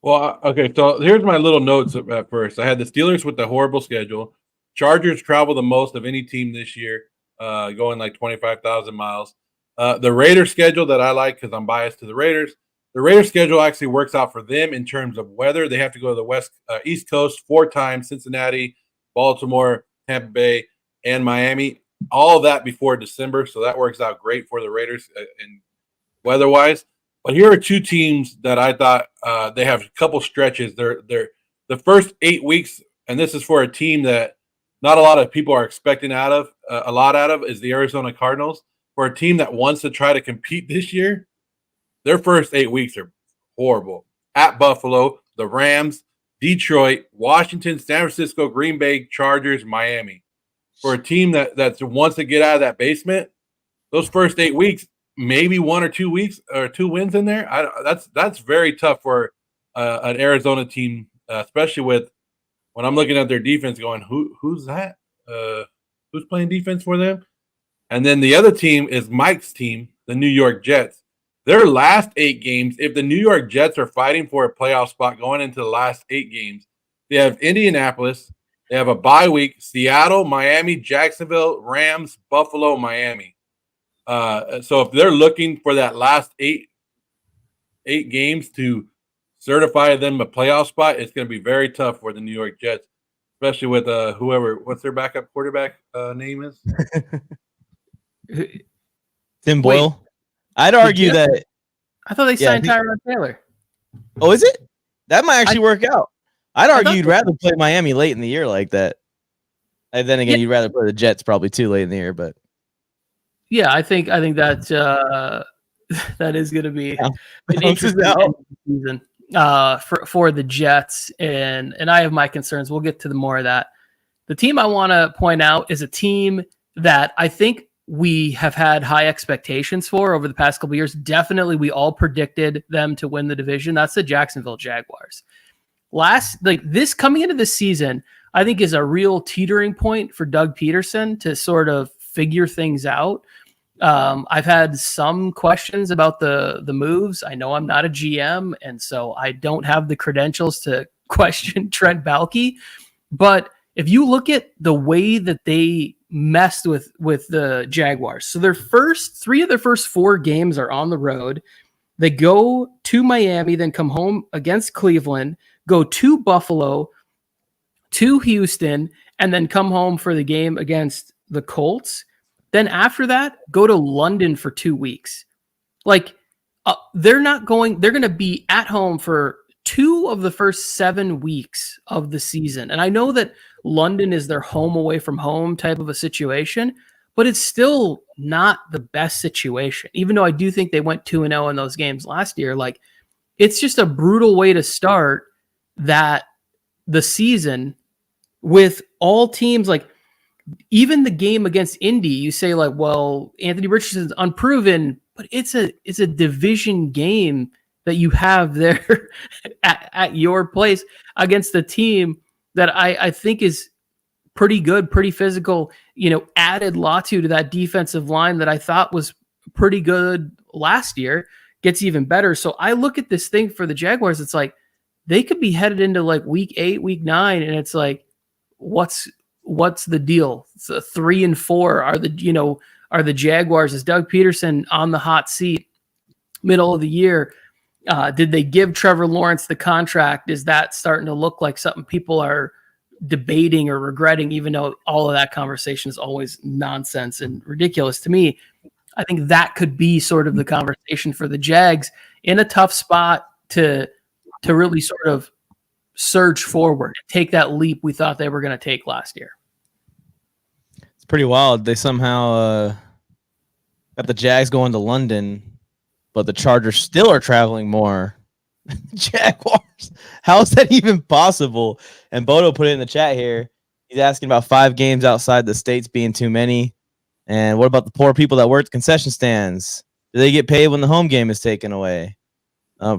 Well, okay, so here's my little notes at first. I had the Steelers with the horrible schedule. Chargers travel the most of any team this year, going like 25,000 miles. The Raiders schedule that I like because I'm biased to the Raiders. The Raiders schedule actually works out for them in terms of weather. They have to go to the East Coast 4 times, Cincinnati, Baltimore, Tampa Bay, and Miami. All of that before December, so that works out great for the Raiders in weather-wise. But here are 2 teams that I thought they have a couple stretches. They're the first 8 weeks, and this is for a team that not a lot of people are expecting a lot out of, is the Arizona Cardinals. For a team that wants to try to compete this year, their first 8 weeks are horrible. At Buffalo, the Rams, Detroit, Washington, San Francisco, Green Bay, Chargers, Miami. For a team that wants to get out of that basement, those first 8 weeks, maybe 1 or 2 weeks or 2 wins in there. That's very tough for an Arizona team, especially with when I'm looking at their defense going, who's that? Who's playing defense for them? And then the other team is Mike's team, the New York Jets. Their last 8 games, if the New York Jets are fighting for a playoff spot going into the last 8 games, they have Indianapolis, they have a bye week, Seattle, Miami, Jacksonville, Rams, Buffalo, Miami. So if they're looking for that last 8 games to certify them a playoff spot, it's going to be very tough for the New York Jets, especially with what's their backup quarterback name is? Tim Boyle. Wait, I'd argue that. I thought they signed Tyrod Taylor. Oh, is it? That might actually work out. I'd argue you'd rather play Miami late in the year like that. And then again, you'd rather play the Jets probably too late in the year, but yeah, I think that that is going to be an interesting season for the Jets, and I have my concerns. We'll get to more of that. The team I want to point out is a team that I think we have had high expectations for over the past couple of years. Definitely, we all predicted them to win the division. That's the Jacksonville Jaguars. This coming into this season, I think is a real teetering point for Doug Peterson to sort of figure things out. I've had some questions about the moves. I know I'm not a GM, and so I don't have the credentials to question Trent Baalke. But if you look at the way that they messed with the Jaguars, so three of their first 4 games are on the road. They go to Miami, then come home against Cleveland, go to Buffalo, to Houston, and then come home for the game against the Colts. Then after that, go to London for 2 weeks. They're going to be at home for 2 of the first 7 weeks of the season. And I know that London is their home away from home type of a situation, but it's still not the best situation. Even though I do think they went 2-0 in those games last year, it's just a brutal way to start the season with all teams. Even the game against Indy, you say well, Anthony Richardson's unproven, but it's a division game that you have there at your place against a team that I think is pretty good, pretty physical, added Latu to that defensive line that I thought was pretty good last year, gets even better. So I look at this thing for the Jaguars. It's they could be headed into week 8, week 9. And it's what's the deal? It's 3-4 are the Jaguars. Is Doug Peterson on the hot seat middle of the year? Did they give Trevor Lawrence the contract? Is that starting to look like something people are debating or regretting, even though all of that conversation is always nonsense and ridiculous to me? I think that could be sort of the conversation for the Jags in a tough spot to really sort of surge forward, take that leap we thought they were going to take last year. It's pretty wild. They somehow got the Jags going to London, but the Chargers still are traveling more. Jaguars. How is that even possible? And Bodo put it in the chat here. He's asking about 5 games outside the states being too many. And what about the poor people that work at concession stands? Do they get paid when the home game is taken away?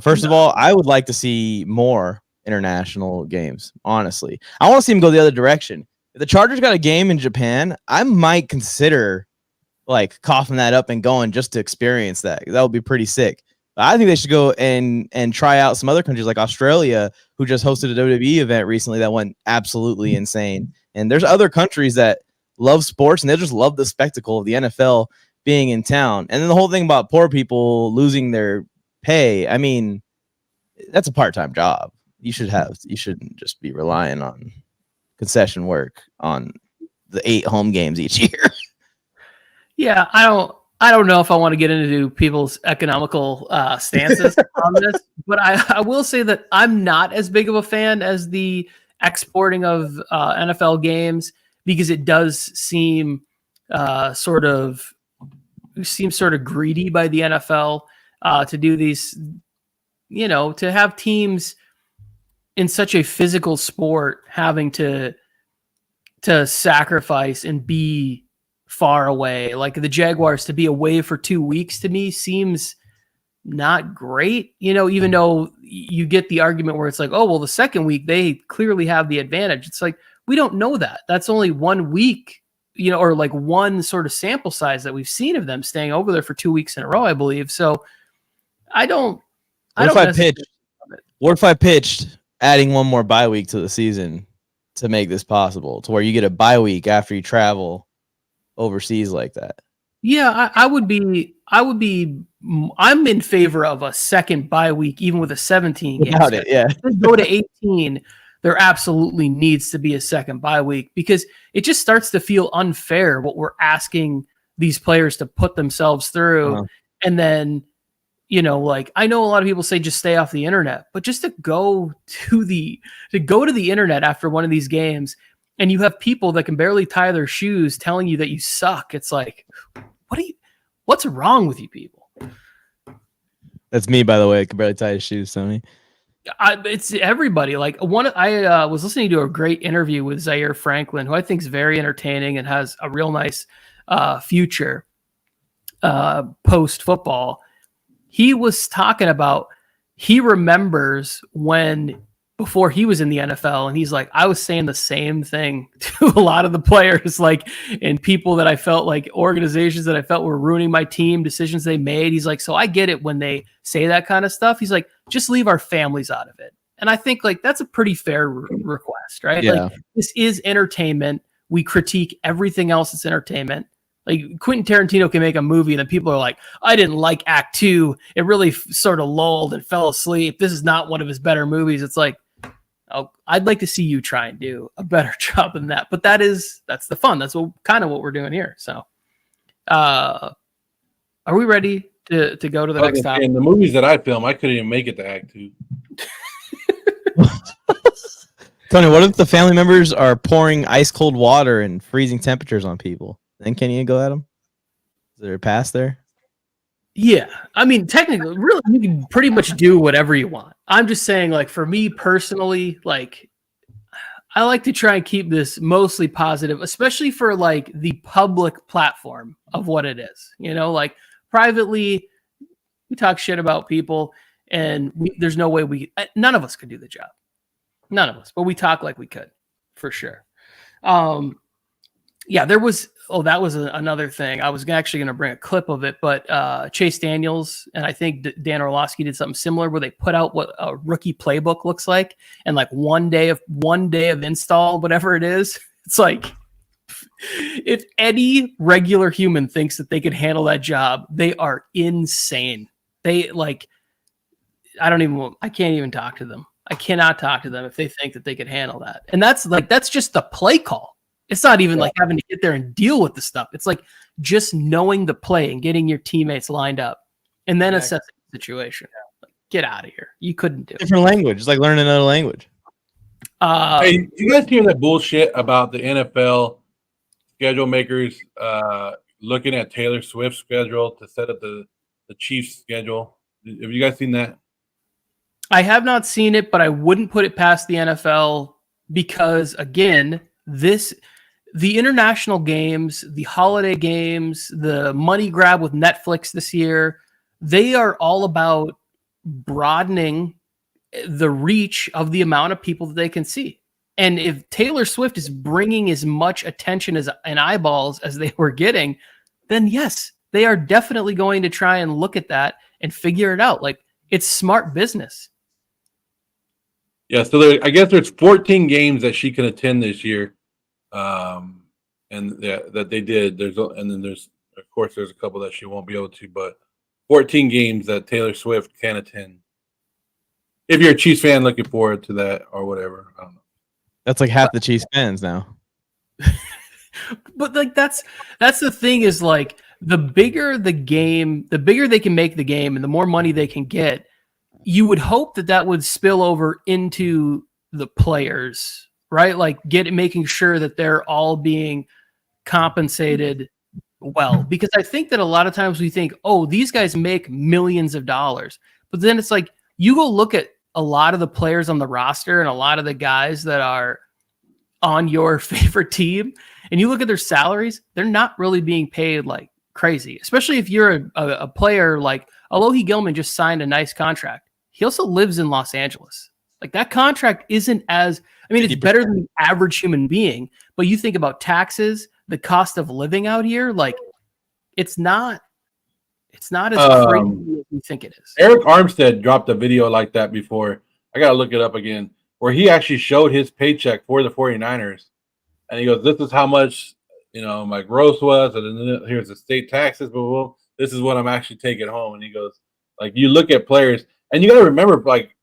First of all, I would like to see more international games, honestly. I want to see them go the other direction. If the Chargers got a game in Japan, I might consider coughing that up and going just to experience that. That would be pretty sick. I think they should go and try out some other countries like Australia, who just hosted a WWE event recently that went absolutely insane. And there's other countries that love sports and they just love the spectacle of the NFL being in town. And then the whole thing about poor people losing their pay, I mean, that's a part-time job. You shouldn't just be relying on concession work on the 8 home games each year. Yeah, I don't know if I want to get into people's economical stances on this, but I will say that I'm not as big of a fan as the exporting of NFL games, because it does seem sort of greedy by the NFL to do these, to have teams in such a physical sport having to sacrifice and be far away. Like the Jaguars to be away for 2 weeks to me seems not great, even though you get the argument where it's oh, well, the second week they clearly have the advantage. It's we don't know that. That's only 1 week, or one sort of sample size that we've seen of them staying over there for 2 weeks in a row, I believe. So What if I pitched adding one more bye week to the season to make this possible, to where you get a bye week after you travel overseas like that? Yeah, I'm in favor of a second bye week, even with a 17 game. If they go to 18, there absolutely needs to be a second bye week, because it just starts to feel unfair what we're asking these players to put themselves through. Uh-huh. And then, I know a lot of people say just stay off the internet, but just to go to the internet after one of these games, and you have people that can barely tie their shoes telling you that you suck. It's what's wrong with you people? That's me, by the way. I can barely tie his shoes, Tony. It's everybody. I was listening to a great interview with Zaire Franklin, who I think is very entertaining and has a real nice future post football. He was talking about, he remembers when, before he was in the NFL, and he's like, I was saying the same thing to a lot of the players, like, and people that I felt like, organizations that I felt were ruining my team, decisions they made. He's like, so I get it when they say that kind of stuff. He's like, just leave our families out of it. And I think like that's a pretty fair request, right? Yeah. Like, this is entertainment. We critique everything else that's entertainment. Like, Quentin Tarantino can make a movie and then people are like, I didn't like Act 2. It really sort of lulled and fell asleep. This is not one of his better movies. It's like, oh, I'd like to see you try and do a better job than that. But that's the fun. That's kind of what we're doing here. So are we ready to go to the next topic? In the movies that I film, I couldn't even make it to Act 2. Tony, what if the family members are pouring ice cold water and freezing temperatures on people? Then can you go at them? Is there a pass there? Yeah. I mean, technically, really, you can pretty much do whatever you want. I'm just saying, like, for me personally, like, I like to try and keep this mostly positive, especially for like the public platform of what it is. You know, like, privately, we talk shit about people, and there's no way none of us could do the job. None of us, but we talk like we could, for sure. Yeah, that was another thing. I was actually going to bring a clip of it, but Chase Daniels and I think Dan Orlovsky did something similar where they put out what a rookie playbook looks like, and like one day of install, whatever it is. It's like, if any regular human thinks that they could handle that job, they are insane. They like, I can't even talk to them. I cannot talk to them if they think that they could handle that. And that's just the play call. It's not even like having to get there and deal with the stuff. It's like just knowing the play and getting your teammates lined up and then assessing the situation. Like, get out of here. You couldn't do it. Different language. It's like learning another language. Hey, you guys hear that bullshit about the NFL schedule makers looking at Taylor Swift's schedule to set up the Chiefs' schedule? Have you guys seen that? I have not seen it, but I wouldn't put it past the NFL because, again, the international games, the holiday games, the money grab with Netflix this year, they are all about broadening the reach of the amount of people that they can see. And if Taylor Swift is bringing as much attention and eyeballs as they were getting, then yes, they are definitely going to try and look at that and figure it out. Like, it's smart business. Yeah, so I guess there's 14 games that she can attend this year, and that they did. And then there's a couple that she won't be able to, but 14 games that Taylor Swift can attend. If you're a Chiefs fan, looking forward to that or whatever. I don't know. That's like half the Chiefs fans now. But like that's the thing is, like, the bigger the game, the bigger they can make the game, and the more money they can get. You would hope that would spill over into the players, right? Like making sure that they're all being compensated well, because I think that a lot of times we think, oh, these guys make millions of dollars, but then it's like, you go look at a lot of the players on the roster and a lot of the guys that are on your favorite team, and you look at their salaries, they're not really being paid like crazy, especially if you're a player like Alohi Gilman just signed a nice contract. He also lives in Los Angeles. Like, that contract isn't it's better than the average human being, but you think about taxes, the cost of living out here, like, it's not as crazy as you think it is. Eric Armstead dropped a video like that before. I got to look it up again, where he actually showed his paycheck for the 49ers. And he goes, this is how much, my gross was. And then here's the state taxes, but this is what I'm actually taking home. And he goes, like, you look at players, and you got to remember, like,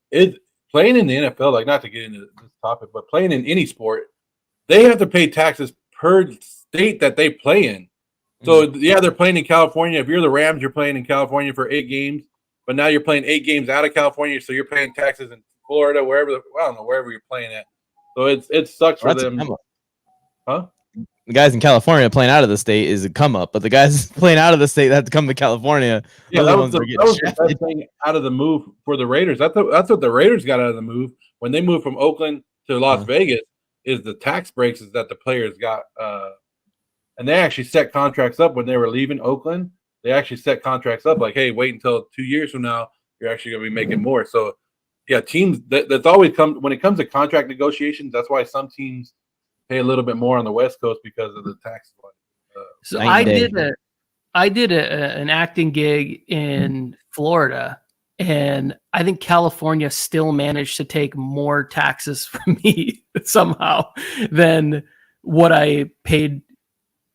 playing in the NFL, like, not to get into this topic, but playing in any sport, they have to pay taxes per state that they play in. So, yeah, they're playing in California. If you're the Rams, you're playing in California for 8 games, but now you're playing 8 games out of California, so you're paying taxes in Florida, wherever you're playing at. So it sucks for them. Huh? The guys in California playing out of the state is a come up, but the guys playing out of the state that have to come to California. Yeah, that was the best thing out of the move for the Raiders. That's what the Raiders got out of the move when they moved from Oakland to Las Vegas. Is the tax breaks is that the players got and they actually set contracts up when they were leaving Oakland. They actually set contracts up like, hey, wait until 2 years from now, you're actually going to be making more. So, yeah, teams that's always come when it comes to contract negotiations. That's why some teams pay a little bit more on the West Coast because of the tax. So I did an acting gig in Florida, and I think California still managed to take more taxes from me somehow than what I paid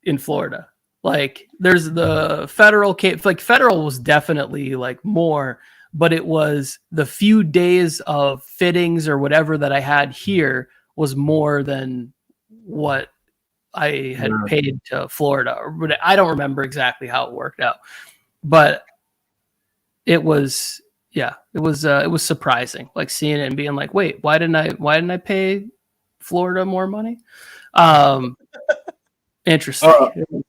in Florida. Like there's the federal, like federal was definitely like more, but it was the few days of fittings or whatever that I had here was more than what I had paid to Florida. I don't remember exactly how it worked out, but it was surprising, like seeing it and being like, wait, why didn't I pay Florida more money? Interesting.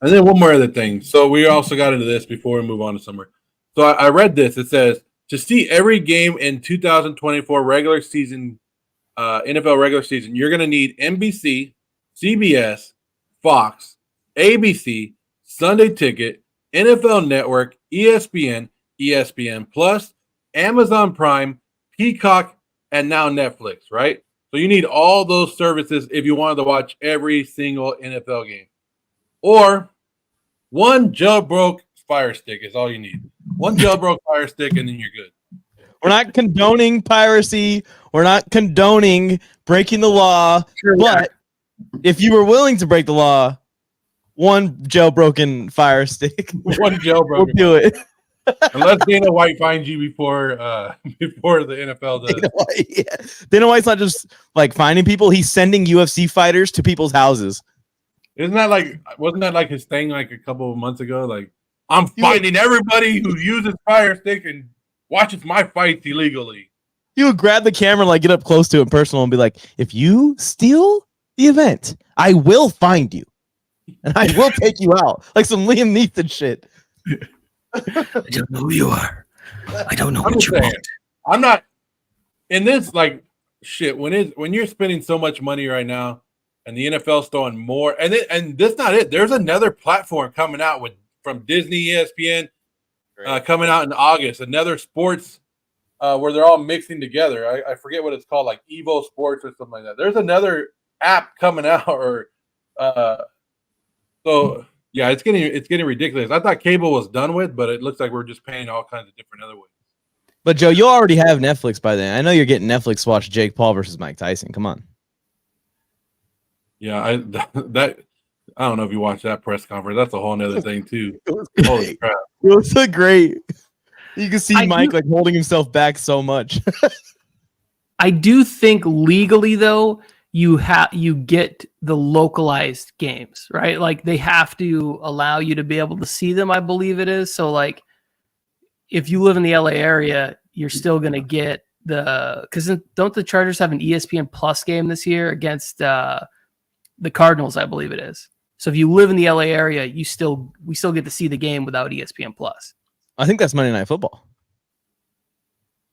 And then one more other thing. So we also got into this before we move on to summer. So I read this. It says to see every game in 2024 regular season, NFL regular season, you're going to need NBC, CBS, Fox, ABC, Sunday Ticket, NFL Network, ESPN, ESPN Plus, Amazon Prime, Peacock, and now Netflix, right? So you need all those services if you wanted to watch every single NFL game. Or one jailbroke Fire Stick is all you need. One jailbroke Fire Stick, and then you're good. We're not condoning piracy. We're not condoning breaking the law. Sure, but if you were willing to break the law, one jailbroken Fire Stick. One jailbroken. We'll do it. Unless Dana White finds you before the NFL does. Dana White, yeah. Dana White's not just like finding people; he's sending UFC fighters to people's houses. Wasn't that like his thing like a couple of months ago? Like, I'm finding everybody who uses Fire Stick and watches my fights illegally. He would grab the camera, like get up close to it personal, and be like, "If you steal the event, I will find you, and I will take you out." Like some Liam Neeson shit. I don't know who you are. I don't know what you want. I'm not in this like shit. When you're spending so much money right now, and the NFL's throwing more, and that's not it. There's another platform coming out from Disney, ESPN, coming out in August. Another sports where they're all mixing together. I forget what it's called, like Evo Sports or something like that. There's another app coming out, or so. Yeah, it's getting ridiculous. I thought cable was done with, but it looks like we're just paying all kinds of different other ways. But Joe, you already have Netflix by then. I know you're getting Netflix to watch Jake Paul versus Mike Tyson. Come on. Yeah, I don't know if you watched that press conference. That's a whole nother thing too. Holy crap! It was so great. You can see Mike like holding himself back so much. I do think legally though, you get the localized games, right? Like they have to allow you to be able to see them, I believe it is. So like if you live in the LA area, you're still going to get because don't the Chargers have an ESPN Plus game this year against the Cardinals, I believe it is. So if you live in the LA area, we still get to see the game without ESPN Plus. I think that's Monday Night Football.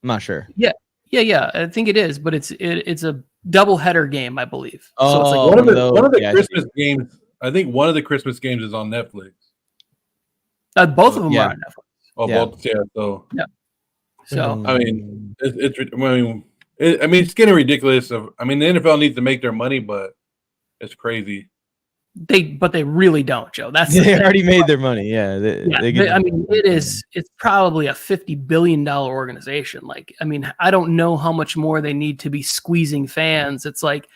I'm not sure. Yeah. I think it is, but it's a doubleheader game, I believe. Oh, so it's like one of the Christmas games. I think one of the Christmas games is on Netflix. Both of them are on Netflix. Oh, yeah. Both. Yeah. So. Yeah. So I mean, it's getting ridiculous. The NFL needs to make their money, but it's crazy. They really don't, Joe. They already made their money. Yeah. It's probably a $50 billion organization. Like, I mean, I don't know how much more they need to be squeezing fans. It's like,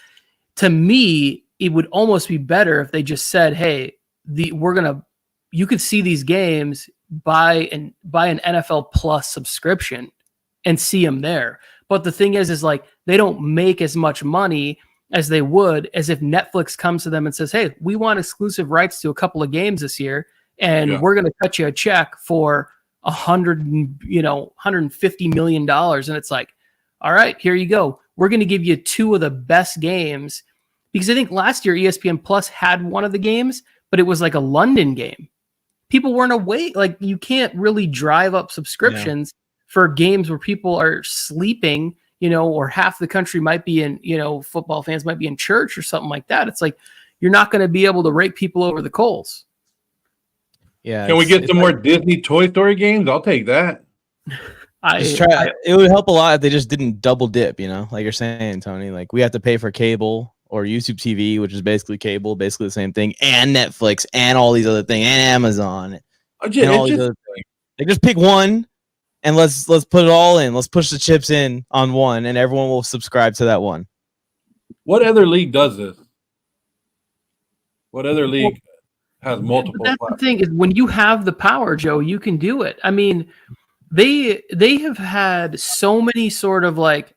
to me, it would almost be better if they just said, hey, you could see these games, buy an NFL Plus subscription and see them there. But the thing is like, they don't make as much money as they would as if Netflix comes to them and says, hey, we want exclusive rights to a couple of games this year, and we're going to cut you a check for $150 million. And it's like, all right, here you go. We're going to give you two of the best games, because I think last year ESPN Plus had one of the games, but it was like a London game. People weren't away. Like, you can't really drive up subscriptions for games where people are sleeping, or half the country might be in, football fans might be in church or something like that. It's like, you're not going to be able to rake people over the coals. Yeah. Can we get some more Disney Toy Story games? I'll take that. It would help a lot if they just didn't double dip, like you're saying, Tony. Like we have to pay for cable or YouTube TV, which is basically cable, basically the same thing, and Netflix and all these other things, and Amazon. And all these other things. Like just pick one and let's put it all in. Let's push the chips in on one, and everyone will subscribe to that one. What other league does this? What other league has multiple? That's the thing is when you have the power, Joe, you can do it. I mean, they have had so many sort of like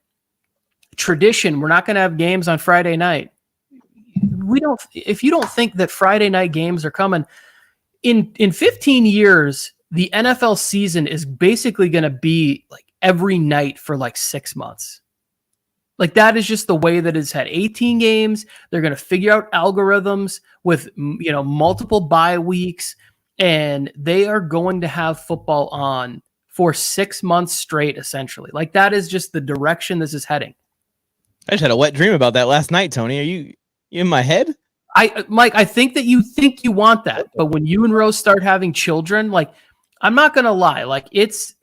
tradition. We're not going to have games on Friday night. If you don't think that Friday night games are coming in 15 years, the NFL season is basically going to be like every night for like 6 months. Like that is just the way that it's had 18 games. They're going to figure out algorithms with, multiple bye weeks, and they are going to have football on for 6 months straight, essentially. Like that is just the direction this is heading. I just had a wet dream about that last night, Tony. Are you in my head? Mike, I think that you think you want that, but when you and Rose start having children, like I'm not going to lie. Like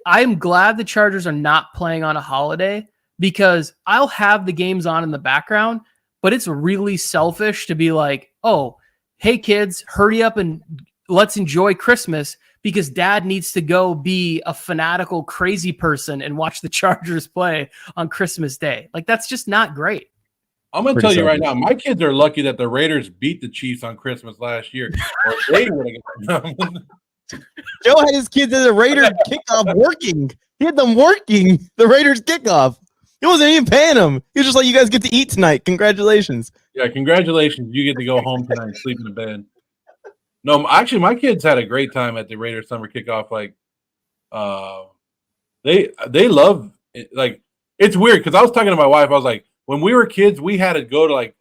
I'm glad the Chargers are not playing on a holiday, because I'll have the games on in the background, but it's really selfish to be like, oh, hey kids, hurry up and let's enjoy Christmas because dad needs to go be a fanatical crazy person and watch the Chargers play on Christmas Day. Like that's just not great. I'm going to tell you right now, my kids are lucky that the Raiders beat the Chiefs on Christmas last year. Or they would have Joe had his kids at the Raiders kickoff working. He had them working the Raiders kickoff. He wasn't even paying them. He was just like, you guys get to eat tonight. Congratulations. Yeah, congratulations. You get to go home tonight and sleep in the bed. No, actually, my kids had a great time at the Raiders summer kickoff. Like, they love it. Like, it's weird because I was talking to my wife. I was like, when we were kids, we had to go to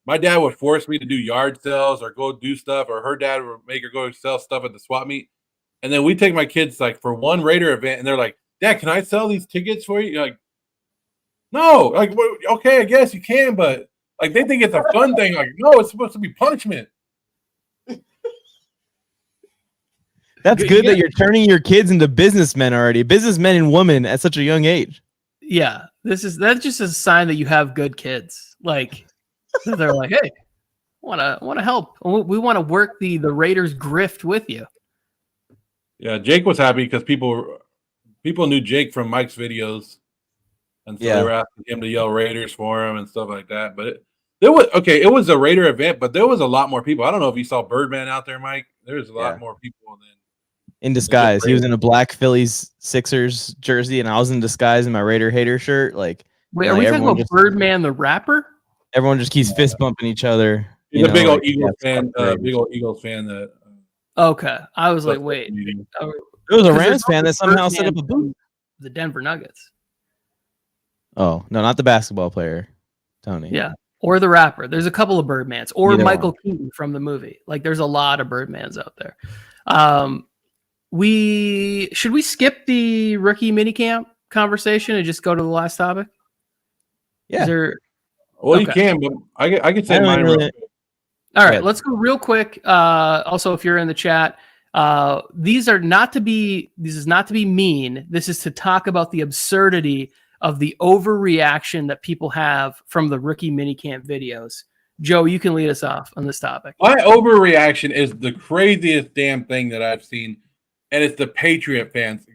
my dad would force me to do yard sales or go do stuff, or her dad would make her go sell stuff at the swap meet. And then we take my kids for one Raider event, and they're like, Dad, can I sell these tickets for you? You're like, no, like, okay, I guess you can, but like they think it's a fun thing. Like, no, it's supposed to be punishment. That's good that you're turning your kids into businessmen already, businessmen and women at such a young age. Yeah, that's just a sign that you have good kids. Like they're like, hey, want to help. We want to work the Raiders grift with you. Yeah, Jake was happy because people knew Jake from Mike's videos. And so they were asking him to yell Raiders for him and stuff like that. But it was a Raider event, but there was a lot more people. I don't know if you saw Birdman out there, Mike. There's a lot more people than in disguise. He was in a black Phillies Sixers jersey, and I was in disguise in my Raider hater shirt. Like, wait, are we talking about Birdman the rapper? Everyone just keeps fist bumping each other. He's a big old Eagles fan. Big old Eagles fan. That. Okay, I was like, wait. There was a Rams fan that somehow set up a booth. The Denver Nuggets. Oh, no, not the basketball player, Tony. Yeah, or the rapper. There's a couple of Birdmans. Or Michael Keaton from the movie. Like, there's a lot of Birdmans out there. Should we skip the rookie minicamp conversation and just go to the last topic? Yeah. You can, but I can say mine real quick. All right, let's go real quick. Also, if you're in the chat, this is not to be mean. This is to talk about the absurdity of the overreaction that people have from the rookie minicamp videos. Joe, you can lead us off on this topic. My overreaction is the craziest damn thing that I've seen, and it's the Patriot fans.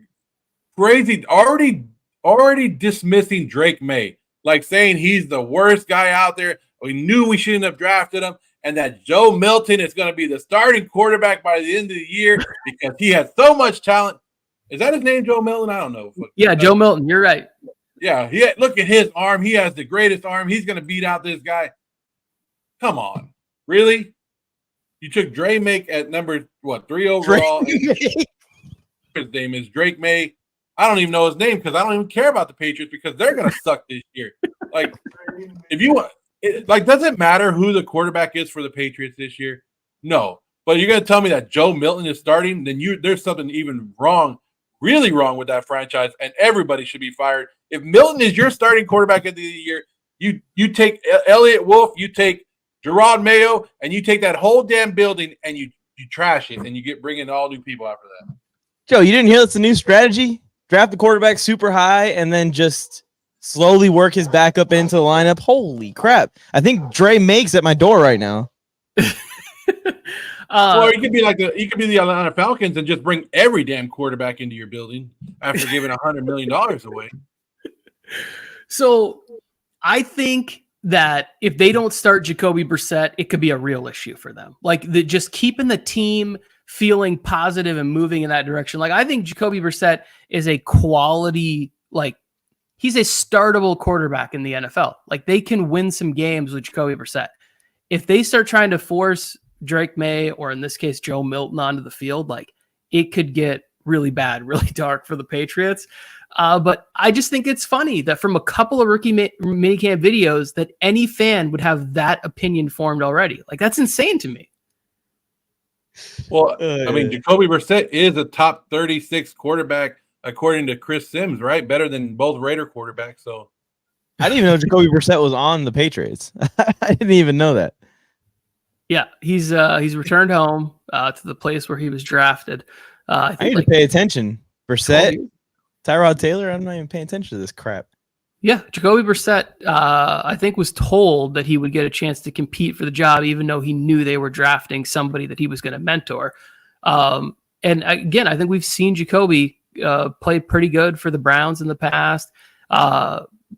Crazy, already dismissing Drake May, like saying he's the worst guy out there. We knew we shouldn't have drafted him, and that Joe Milton is going to be the starting quarterback by the end of the year because he has so much talent. Is that his name, Joe Milton? I don't know. Yeah, Joe Milton. You're right. Yeah, look at his arm. He has the greatest arm. He's going to beat out this guy. Come on. Really? You took Dre Make at number, 3 overall? His name is Drake May. I don't even know his name because I don't even care about the Patriots because they're going to suck this year. Like, if you want, does it matter who the quarterback is for the Patriots this year? No. But you're going to tell me that Joe Milton is starting? Then there's something even wrong, really wrong with that franchise, and everybody should be fired. If Milton is your starting quarterback at the end of the year, you take Elliott Wolf, you take Gerard Mayo, and you take that whole damn building and you trash it, and you bring in all new people after that. Joe, you didn't hear that's a new strategy? Draft the quarterback super high and then just slowly work his back up into the lineup. Holy crap. I think Dre Makes at my door right now. Or he could be the Atlanta Falcons and just bring every damn quarterback into your building after giving $100 million away. So I think that if they don't start Jacoby Brissett, it could be a real issue for them. Like just keeping the team feeling positive and moving in that direction. Like I think Jacoby Brissett is a quality, like he's a startable quarterback in the NFL. Like they can win some games with Jacoby Brissett. If they start trying to force Drake May, or in this case, Joe Milton onto the field, like it could get really bad, really dark for the Patriots. But I just think it's funny that from a couple of rookie minicamp videos that any fan would have that opinion formed already. Like that's insane to me. Well, I mean, Jacoby Brissett is a top 36 quarterback according to Chris Sims, right? Better than both Raider quarterbacks. So I didn't even know Jacoby Brissett was on the Patriots. I didn't even know that. Yeah, he's returned home to the place where he was drafted. I need to pay attention. Brissett, Tyrod Taylor, I'm not even paying attention to this crap. Yeah, Jacoby Brissett, I think, was told that he would get a chance to compete for the job, even though he knew they were drafting somebody that he was going to mentor. And again, I think we've seen Jacoby play pretty good for the Browns in the past,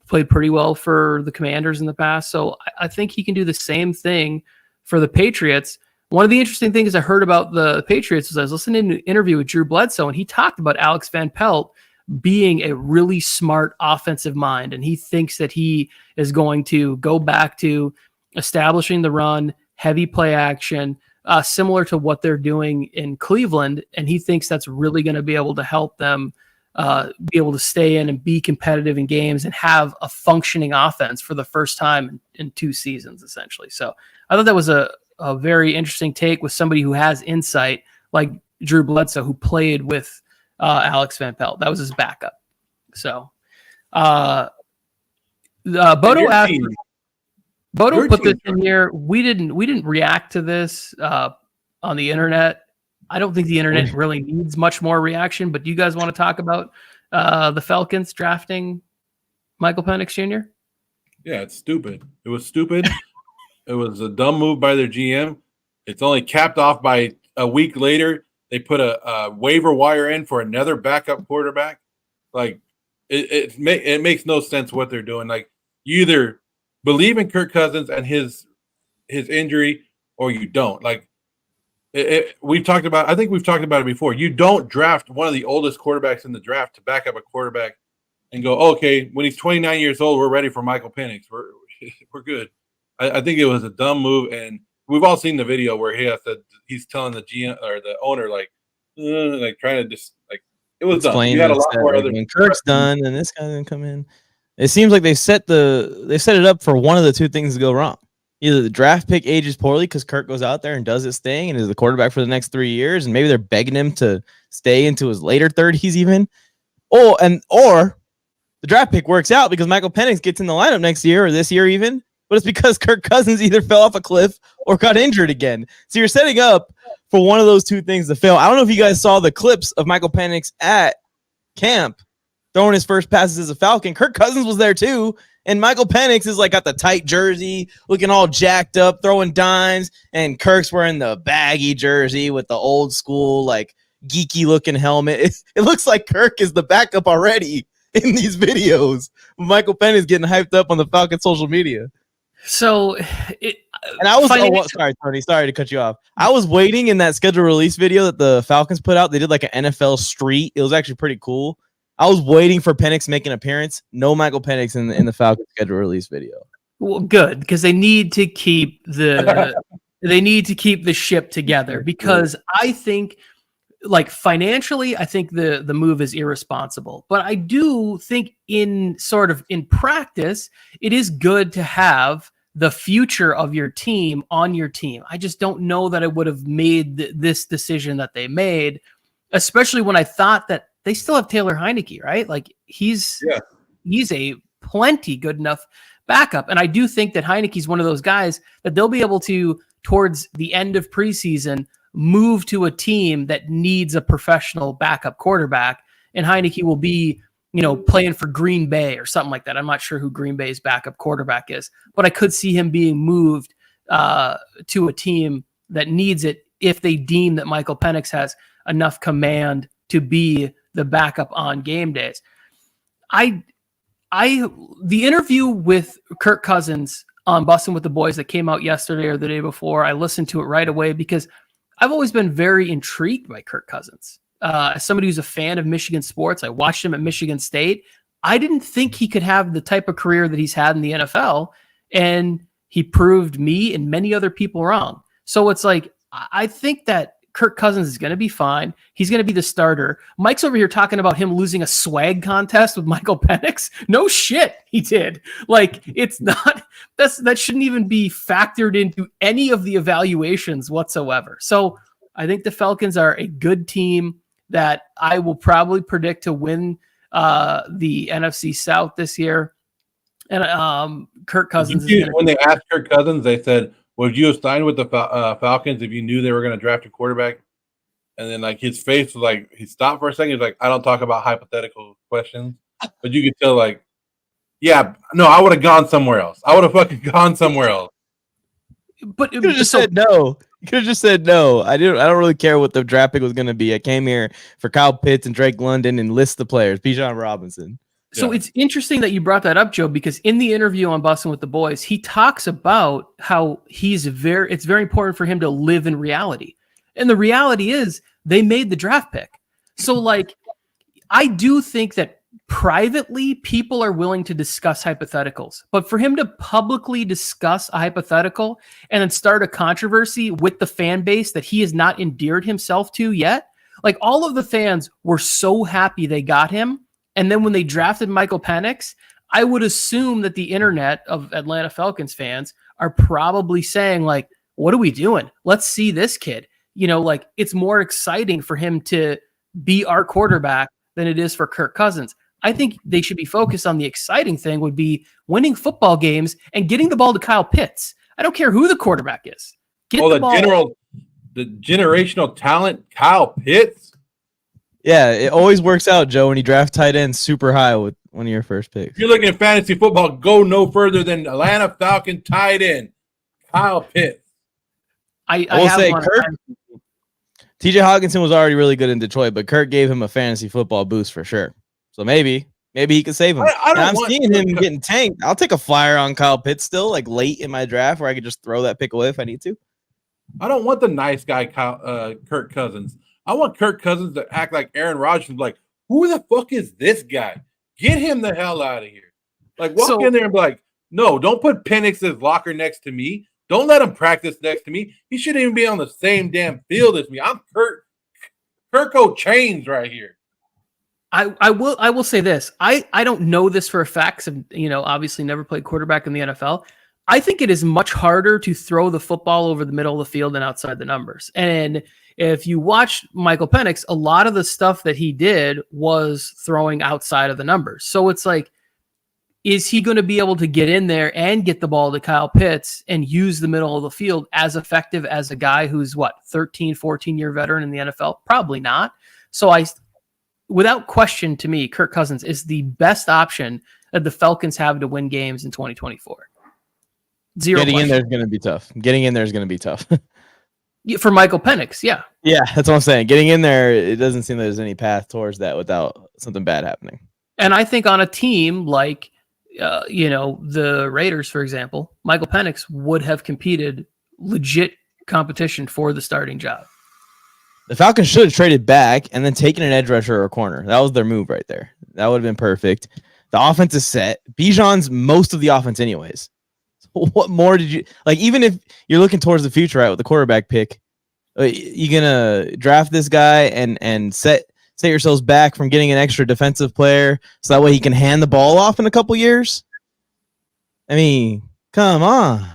played pretty well for the Commanders in the past. So I think he can do the same thing for the Patriots. One of the interesting things I heard about the Patriots was I was listening to an interview with Drew Bledsoe, and he talked about Alex Van Pelt being a really smart offensive mind. And he thinks that he is going to go back to establishing the run, heavy play action, similar to what they're doing in Cleveland. And he thinks that's really going to be able to help them be able to stay in and be competitive in games and have a functioning offense for the first time in 2 seasons, essentially. So I thought that was a very interesting take with somebody who has insight like Drew Bledsoe, who played with Alex Van Pelt. That was his backup. So Bodo put this in here. We didn't react to this on the internet. I don't think the internet really needs much more reaction, but do you guys want to talk about the Falcons drafting Michael Penix Jr.? Yeah, it's stupid. It was stupid. It was a dumb move by their GM. It's only capped off by a week later. They put a waiver wire in for another backup quarterback. Like it makes no sense what they're doing. Like you either believe in Kirk Cousins and his injury, or you don't. Like we've talked about. I think we've talked about it before. You don't draft one of the oldest quarterbacks in the draft to back up a quarterback and go, okay, when he's 29 years old, we're ready for Michael Penix. We're good. I think it was a dumb move, and we've all seen the video where he's telling the GM or the owner like trying to just like it was explain. Dumb. You had a lot more other. When Kirk's done, and this guy didn't come in. It seems like they set it up for one of the two things to go wrong. Either the draft pick ages poorly because Kirk goes out there and does his thing and is the quarterback for the next 3 years, and maybe they're begging him to stay into his later 30s even, or the draft pick works out because Michael Penix gets in the lineup next year or this year even. But it's because Kirk Cousins either fell off a cliff or got injured again. So you're setting up for one of those two things to fail. I don't know if you guys saw the clips of Michael Penix at camp throwing his first passes as a Falcon. Kirk Cousins was there too. And Michael Penix is like got the tight jersey, looking all jacked up, throwing dimes. And Kirk's wearing the baggy jersey with the old school, like geeky looking helmet. It looks like Kirk is the backup already in these videos. Michael Penix getting hyped up on the Falcon social media. So, I was sorry, Tony. Sorry to cut you off. I was waiting in that schedule release video that the Falcons put out. They did like an NFL street. It was actually pretty cool. I was waiting for Penix to make an appearance. No Michael Penix in the Falcons schedule release video. Well, good, because they need to keep the ship together. Because I think, like financially, I think the move is irresponsible. But I do think in practice, it is good to have the future of your team on your team. I just don't know that I would have made this decision that they made, especially when I thought that they still have Taylor Heineke, right? Like he's a plenty good enough backup. And I do think that Heineke's one of those guys that they'll be able to, towards the end of preseason, move to a team that needs a professional backup quarterback. And Heineke will be, playing for Green Bay or something like that. I'm not sure who Green Bay's backup quarterback is, but I could see him being moved to a team that needs it if they deem that Michael Penix has enough command to be the backup on game days. The interview with Kirk Cousins on Bussin' with the Boys that came out yesterday or the day before, I listened to it right away because I've always been very intrigued by Kirk Cousins. As somebody who's a fan of Michigan sports, I watched him at Michigan State. I didn't think he could have the type of career that he's had in the NFL, and he proved me and many other people wrong. So it's like, I think that Kirk Cousins is going to be fine. He's going to be the starter. Mike's over here talking about him losing a swag contest with Michael Penix. No shit, he did. Like, it's not, that shouldn't even be factored into any of the evaluations whatsoever. So I think the Falcons are a good team that I will probably predict to win the NFC South this year. And Kirk Cousins. When they asked Kirk Cousins, they said, would you have signed with the Falcons if you knew they were going to draft a quarterback? And then, like, his face was like, he stopped for a second. He's like, I don't talk about hypothetical questions. But you could tell, like, yeah, no, I would have gone somewhere else. I would have fucking gone somewhere else. But you could have just said no. You could have just said no. I don't really care what the draft pick was going to be. I came here for Kyle Pitts and Drake London and list the players. Bijan Robinson. So it's interesting that you brought that up, Joe, because in the interview on Bussin' with the Boys, he talks about how it's very important for him to live in reality. And the reality is they made the draft pick. So, like, I do think that privately people are willing to discuss hypotheticals, but for him to publicly discuss a hypothetical and then start a controversy with the fan base that he has not endeared himself to yet, like, all of the fans were so happy they got him. And then when they drafted Michael Penix, I would assume that the internet of Atlanta Falcons fans are probably saying, like, what are we doing? Let's see this kid. Like, it's more exciting for him to be our quarterback than it is for Kirk Cousins. I think they should be focused on the exciting thing would be winning football games and getting the ball to Kyle Pitts. I don't care who the quarterback is. The generational talent, Kyle Pitts. Yeah, it always works out, Joe, when you draft tight ends super high with one of your first picks. If you're looking at fantasy football, go no further than Atlanta Falcon tight end, Kyle Pitts. I will say Kirk. TJ Hawkinson was already really good in Detroit, but Kirk gave him a fantasy football boost for sure. So maybe he could save him. I'm seeing him getting tanked. I'll take a flyer on Kyle Pitts still, like late in my draft, where I could just throw that pick away if I need to. I don't want the nice guy, Kirk Cousins. I want Kirk Cousins to act like Aaron Rodgers, like, who the fuck is this guy? Get him the hell out of here. Like, walk in there and be like, no, don't put Penix's locker next to me. Don't let him practice next to me. He shouldn't even be on the same damn field as me. I'm Kirko Chains right here. I will say this. I don't know this for a fact. Obviously never played quarterback in the NFL. I think it is much harder to throw the football over the middle of the field than outside the numbers. And if you watch Michael Penix, a lot of the stuff that he did was throwing outside of the numbers. So it's like, is he going to be able to get in there and get the ball to Kyle Pitts and use the middle of the field as effective as a guy who's 13, 14-year veteran in the NFL? Probably not. So without question, to me, Kirk Cousins is the best option that the Falcons have to win games in 2024. Getting in there is going to be tough. For Michael Penix, yeah. Yeah, that's what I'm saying. Getting in there, it doesn't seem like there's any path towards that without something bad happening. And I think on a team like, the Raiders, for example, Michael Penix would have competed legit competition for the starting job. The Falcons should have traded back and then taken an edge rusher or a corner. That was their move right there. That would have been perfect. The offense is set. Bijan's most of the offense anyways. What more did you like? Even if you're looking towards the future, right, with the quarterback pick, you gonna draft this guy and set yourselves back from getting an extra defensive player so that way he can hand the ball off in a couple years? I mean, come on.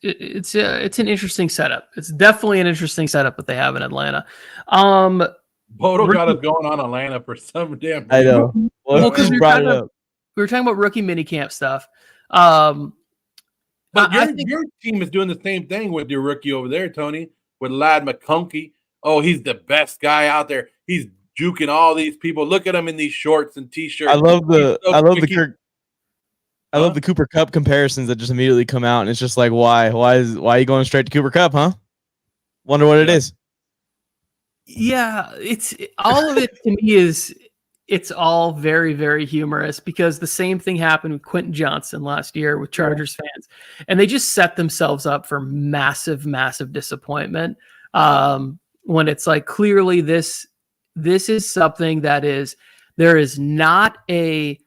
It's an interesting setup. It's definitely an interesting setup that they have in Atlanta. Bodo got us going on Atlanta for some damn. I know. Well, because we brought it up. we were talking about rookie minicamp stuff. But your team is doing the same thing with your rookie over there, Tony, with Lad McConkey. Oh, he's the best guy out there. He's juking all these people. Look at him in these shorts and t-shirts. I love the Cooper Cup comparisons that just immediately come out, and it's just like, why are you going straight to Cooper Cup, huh? Wonder what it is. Yeah, it's all of it to me is it's all very, very humorous because the same thing happened with Quentin Johnson last year with Chargers fans, and they just set themselves up for massive, massive disappointment. When it's like clearly this is something that there is not a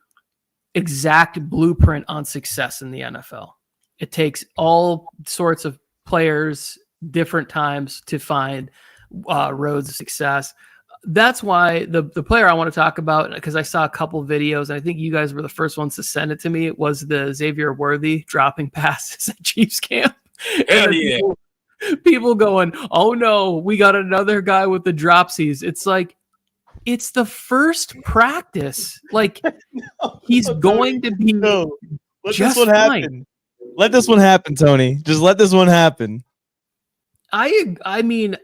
exact blueprint on success in the NFL. It takes all sorts of players, different times to find roads of success. That's why the player I want to talk about, because I saw a couple of videos, and I think you guys were the first ones to send it to me, it was the Xavier Worthy dropping passes at Chiefs camp. Hell yeah. People going, oh no, we got another guy with the dropsies. It's like, it's the first practice. Like, he's going to be Let this one happen. Let this one happen, Tony. Just let this one happen. I mean,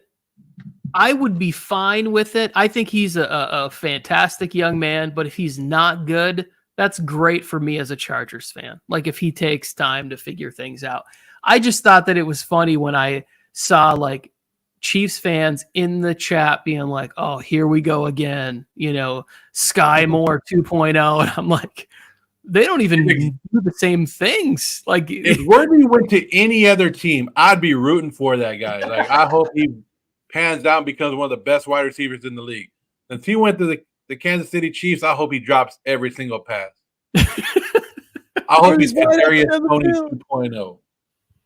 I would be fine with it. I think he's a fantastic young man, but if he's not good, that's great for me as a Chargers fan. Like, if he takes time to figure things out. I just thought that it was funny when I saw like Chiefs fans in the chat being like, oh, here we go again, Sky Moore 2.0. And I'm like, they don't even do the same things. Like, if Worthy went to any other team, I'd be rooting for that guy. Like, I hope he pans down, becomes one of the best wide receivers in the league. Since he went to the Kansas City Chiefs, I hope he drops every single pass. I hope he's Kadarius Toney 2.0.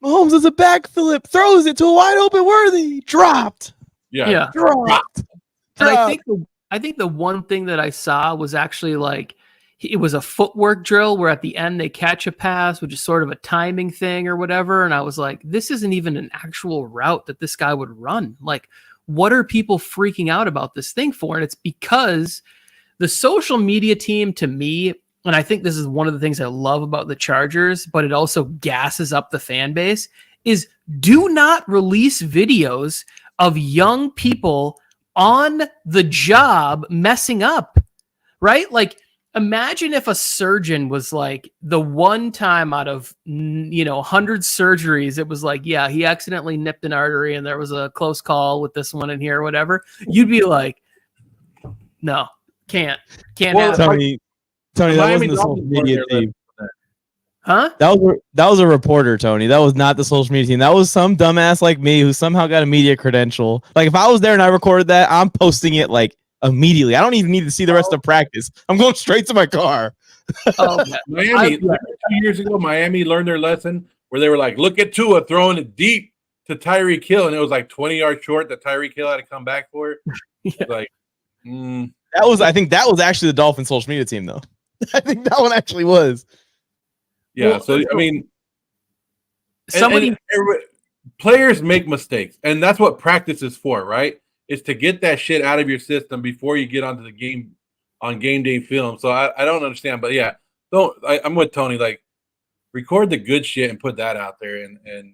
Mahomes is a back flip, throws it to a wide open Worthy, dropped. Yeah. Dropped. And I think the one thing that I saw was actually like, it was a footwork drill where at the end they catch a pass, which is sort of a timing thing or whatever. And I was like, this isn't even an actual route that this guy would run. Like, what are people freaking out about this thing for? And it's because the social media team, to me, and I think this is one of the things I love about the Chargers, but it also gasses up the fan base, is do not release videos of young people on the job messing up, right? Like, imagine if a surgeon was like, the one time out of 100 surgeries, it was like, yeah, he accidentally nipped an artery and there was a close call with this one in here or whatever. You'd be like, no, can't have it. Tony, that wasn't the social media team. Huh? That was a reporter, Tony. That was not the social media team. That was some dumbass like me who somehow got a media credential. Like, if I was there and I recorded that, I'm posting it like immediately. I don't even need to see the rest of practice. I'm going straight to my car. Miami, 2 years ago, Miami learned their lesson where they were like, look at Tua throwing it deep to Tyreek Hill, and it was like 20 yards short that Tyreek Hill had to come back for it. Yeah. Like, I think that was actually the Dolphins social media team, though. I think that one actually was. Yeah, well, so I mean, players make mistakes, and that's what practice is for, right? Is to get that shit out of your system before you get onto the game on game day film. So I don't understand, but yeah, I'm with Tony. Like, record the good shit and put that out there, and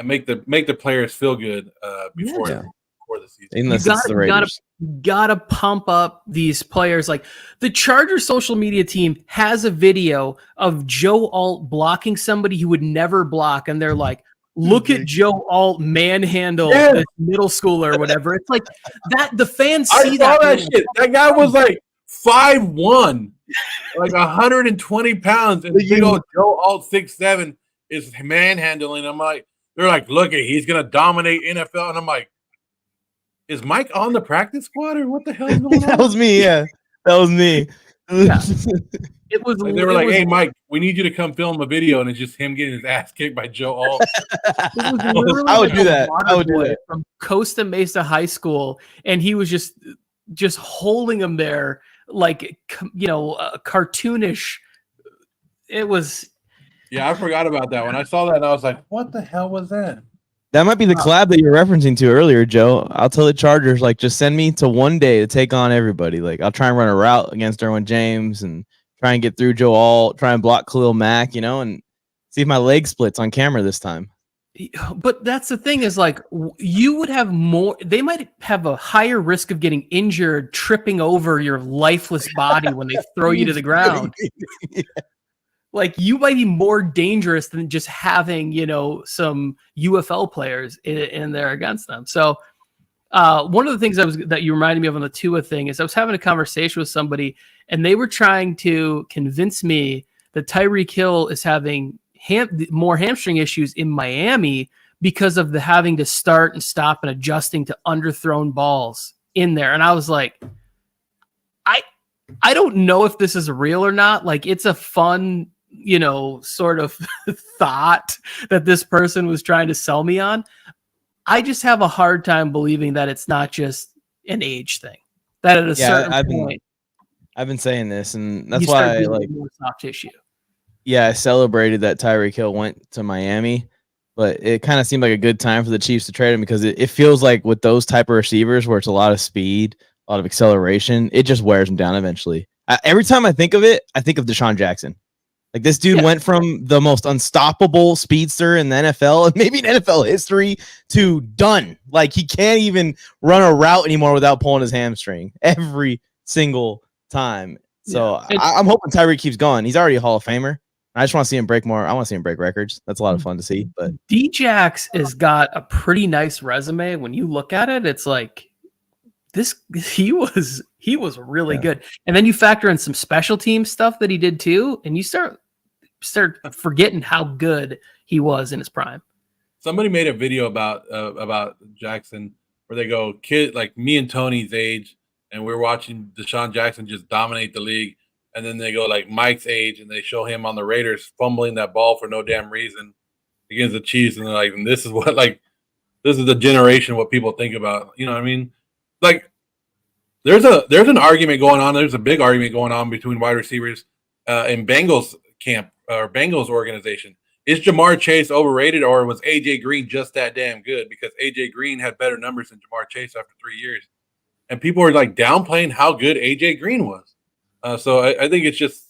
make the players feel good before the season. Unless it's the Raiders. Gotta pump up these players. Like, the Chargers social media team has a video of Joe Alt blocking somebody who would never block, and they're like, look at Joe Alt manhandle this middle schooler or whatever. It's like that. The fans see that shit. That guy was like 5'1", like 120 pounds, and big old Joe Alt 6'7" is manhandling. I'm like, they're like, look, he's gonna dominate NFL, and I'm like, is Mike on the practice squad or what the hell is going on? That was me. Yeah, that was me. Yeah. It was. Like, they were like, "Hey, Mike, we need you to come film a video," and it's just him getting his ass kicked by Joe Alt. I would do that. I would do that from Costa Mesa High School, and he was just holding him there like cartoonish. It was. Yeah, I forgot about that when I saw that, and I was like, "What the hell was that?" That might be the collab that you're referencing to earlier, Joe. I'll tell the Chargers, like, just send me to one day to take on everybody. Like, I'll try and run a route against Derwin James and try and get through Joe Alt, try and block Khalil Mack, and see if my leg splits on camera this time. But that's the thing is like you would have more. They might have a higher risk of getting injured, tripping over your lifeless body when they throw you to the ground. Yeah. Like you might be more dangerous than just having, some UFL players in there against them. So one of the things that you reminded me of on the Tua thing is I was having a conversation with somebody and they were trying to convince me that Tyreek Hill is having more hamstring issues in Miami because of the having to start and stop and adjusting to underthrown balls in there. And I was like, I don't know if this is real or not. Like it's a fun, sort of thought that this person was trying to sell me on. I just have a hard time believing that it's not just an age thing. That at a certain point, I've been saying this, and that's why I like more soft tissue. Yeah, I celebrated that Tyreek Hill went to Miami, but it kind of seemed like a good time for the Chiefs to trade him because it feels like with those type of receivers where it's a lot of speed, a lot of acceleration, it just wears them down eventually. Every time I think of it, I think of Deshaun Jackson. Like this dude went from the most unstoppable speedster in the NFL and maybe in NFL history to done. Like he can't even run a route anymore without pulling his hamstring every single time. So I'm hoping Tyreek keeps going. He's already a Hall of Famer. I just want to see him break more. I want to see him break records. That's a lot of fun to see. But D-Jax has got a pretty nice resume. When you look at it, it's like he was really good. And then you factor in some special team stuff that he did too, and you start forgetting how good he was in his prime. Somebody made a video about Jackson where they go, kid like me and Tony's age, and we're watching Deshaun Jackson just dominate the league. And then they go like Mike's age, and they show him on the Raiders fumbling that ball for no damn reason against the Chiefs, and they're like, and this is the generation what people think about. You know what I mean? Like, there's an argument going on. There's a big argument going on between wide receivers in Bengals camp or Bengals organization. Is Jamar Chase overrated, or was AJ Green just that damn good? Because AJ Green had better numbers than Jamar Chase after 3 years, and people were like downplaying how good AJ Green was. So I think it's just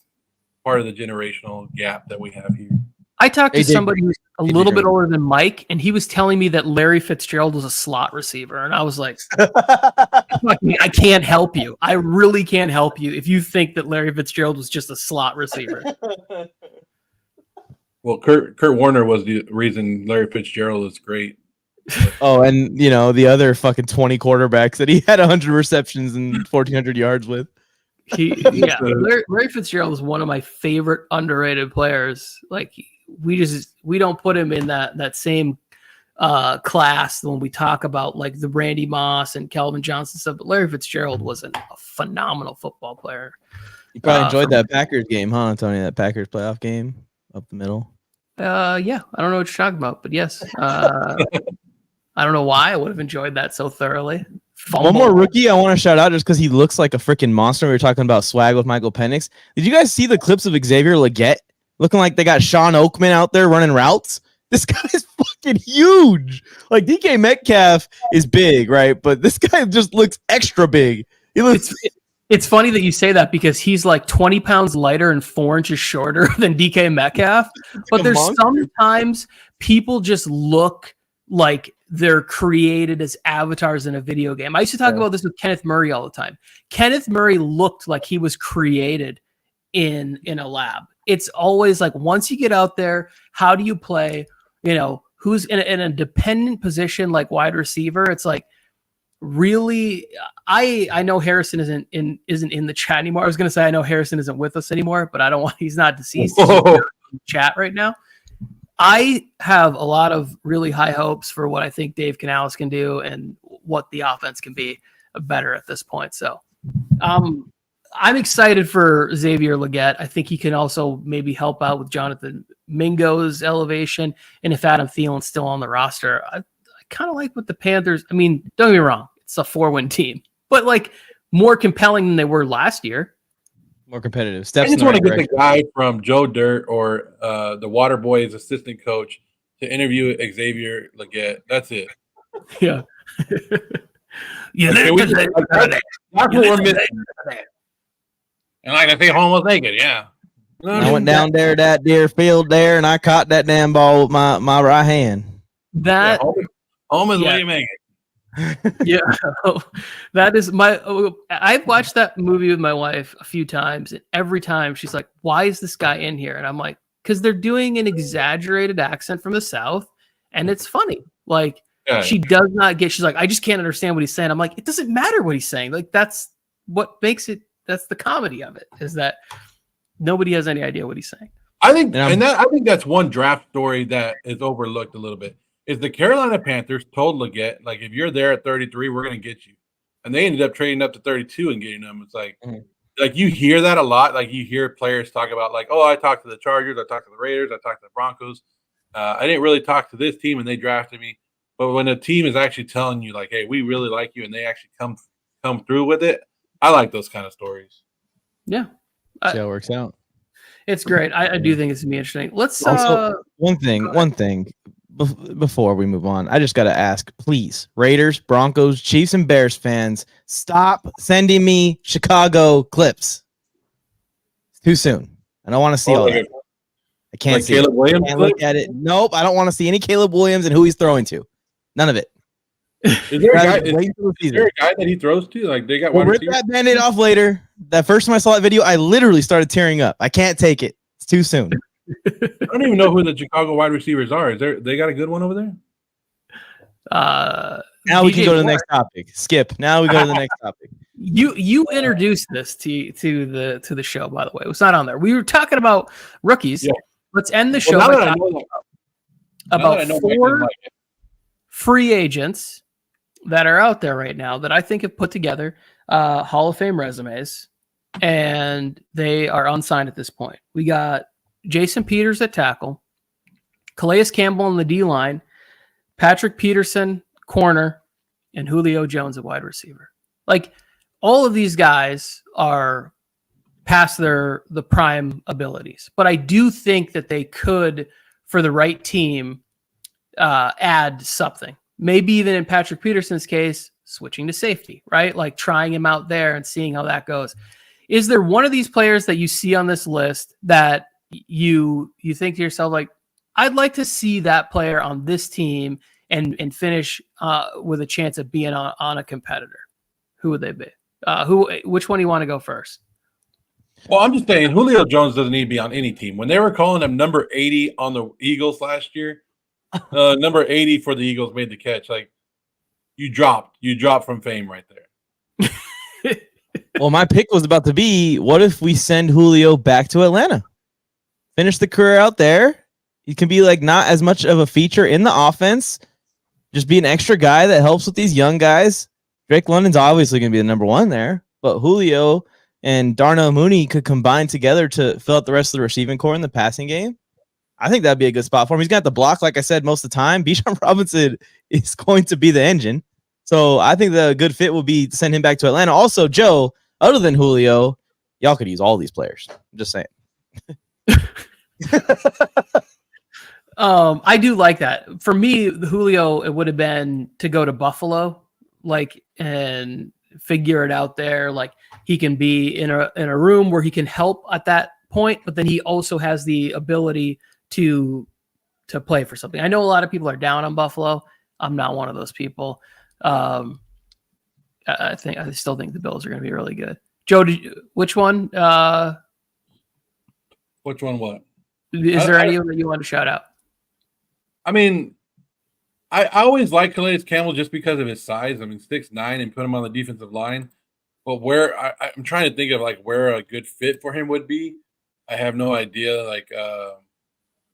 part of the generational gap that we have here. I talked to somebody who's a little bit older than Mike, and he was telling me that Larry Fitzgerald was a slot receiver. And I was like, I can't help you. I really can't help you if you think that Larry Fitzgerald was just a slot receiver. Well, Kurt Warner was the reason Larry Fitzgerald is great. Oh, and the other fucking 20 quarterbacks that he had 100 receptions and 1,400 yards with. Larry Fitzgerald is one of my favorite underrated players. Like we don't put him in that same class when we talk about like the Randy Moss and Calvin Johnson stuff. But Larry Fitzgerald was a phenomenal football player. You probably enjoyed that Packers game, huh, Tony? That Packers playoff game up the middle. Yeah, I don't know what you're talking about, but yes, I don't know why I would have enjoyed that so thoroughly. One more rookie I want to shout out just because he looks like a freaking monster. We were talking about swag with Michael Penix. Did you guys see the clips of Xavier Leggett looking like they got Sean Oakman out there running routes? This guy is fucking huge. Like DK Metcalf is big, right? But this guy just looks extra big. He looks. It's funny that you say that because he's like 20 pounds lighter and 4 inches shorter than DK Metcalf. But there's sometimes people just look like they're created as avatars in a video game. I used to talk about this with Kenneth Murray all the time. Kenneth Murray looked like he was created in a lab. It's always like, once you get out there, how do you play? Who's in a dependent position like wide receiver? It's like, really, I know Harrison isn't in the chat anymore. I was going to say I know Harrison isn't with us anymore, but I don't want. He's not deceased. He's in the chat right now. I have a lot of really high hopes for what I think Dave Canales can do and what the offense can be better at this point. So I'm excited for Xavier Leggett. I think he can also maybe help out with Jonathan Mingo's elevation. And if Adam Thielen's still on the roster, I kind of like what the Panthers. I mean, don't get me wrong. It's a 4-win team, but like more compelling than they were last year. More competitive. I just want to get the guy from Joe Dirt or the Waterboys assistant coach to interview Xavier Leggett. That's it. Yeah. That's what we're missing. And like I say, almost naked, yeah. I went down there that deer field there, and I caught that damn ball with my right hand. That home is where you make it. Yeah, that is I've watched that movie with my wife a few times, and every time she's like, "Why is this guy in here?" And I'm like, "Because they're doing an exaggerated accent from the South, and it's funny." Like she does not get. She's like, "I just can't understand what he's saying." I'm like, "It doesn't matter what he's saying. Like that's what makes it. That's the comedy of it. Is that nobody has any idea what he's saying." I think, I think that's one draft story that is overlooked a little bit. Is the Carolina Panthers told Leggett, like, if you're there at 33, we're going to get you. And they ended up trading up to 32 and getting them. It's like, like you hear that a lot. Like you hear players talk about like, oh, I talked to the Chargers, I talked to the Raiders, I talked to the Broncos. I didn't really talk to this team and they drafted me. But when a team is actually telling you like, hey, we really like you and they actually come through with it, I like those kind of stories. Yeah. See how it works out. It's great. I do think it's going to be interesting. Let's also, one thing before we move on, I just got to ask, please, Raiders, Broncos, Chiefs, and Bears fans, stop sending me Chicago clips. It's too soon. I don't want to see all that. I can't like see Caleb it. Williams I can't look at it. Nope, I don't want to see any Caleb Williams and who he's throwing to. None of it. Is there a guy that he throws to? Like they got we'll rip that Band-Aid off later. That first time I saw that video, I literally started tearing up. I can't take it. It's too soon. I don't even know who the Chicago wide receivers are. They got a good one over there? Now we can go to the next topic. Skip. Now we go to the next topic. You introduced this to the show, by the way. It was not on there. We were talking about rookies. Yeah. Let's end the show about 4 free agents that are out there right now that I think have put together Hall of Fame resumes, and they are unsigned at this point. We got Jason Peters at tackle, Calais Campbell on the D-line, Patrick Peterson, corner, and Julio Jones at wide receiver. Like, all of these guys are past the prime abilities. But I do think that they could, for the right team, add something. Maybe even in Patrick Peterson's case, switching to safety, right? Like trying him out there and seeing how that goes. Is there one of these players that you see on this list that you think to yourself, like, I'd like to see that player on this team and finish with a chance of being on a competitor? Who would they be? Which one do you want to go first? Well, I'm just saying Julio Jones doesn't need to be on any team. When they were calling him number 80 on the Eagles last year, number 80 for the Eagles made the catch. Like, you dropped from fame right there. Well, my pick was about to be, what if we send Julio back to Atlanta? Finish the career out there. He can be like not as much of a feature in the offense. Just be an extra guy that helps with these young guys. Drake London's obviously going to be the number 1 there, but Julio and Darnell Mooney could combine together to fill out the rest of the receiving core in the passing game. I think that'd be a good spot for him. He's got the block, like I said, most of the time. Bijan Robinson is going to be the engine. So I think the good fit would be to send him back to Atlanta. Also, Joe, other than Julio, y'all could use all these players. I'm just saying. I do like that. For me, Julio, it would have been to go to Buffalo, like, and figure it out there. Like, he can be in a room where he can help at that point, but then he also has the ability to play for something. I know a lot of people are down on Buffalo. I'm not one of those people. I still think the Bills are going to be really good. Joe, which one? Which one? What? Is there anyone that you want to shout out? I mean, I always like Calais Campbell just because of his size. I mean, 6'9", and put him on the defensive line. But where I'm trying to think of like where a good fit for him would be, I have no idea. Like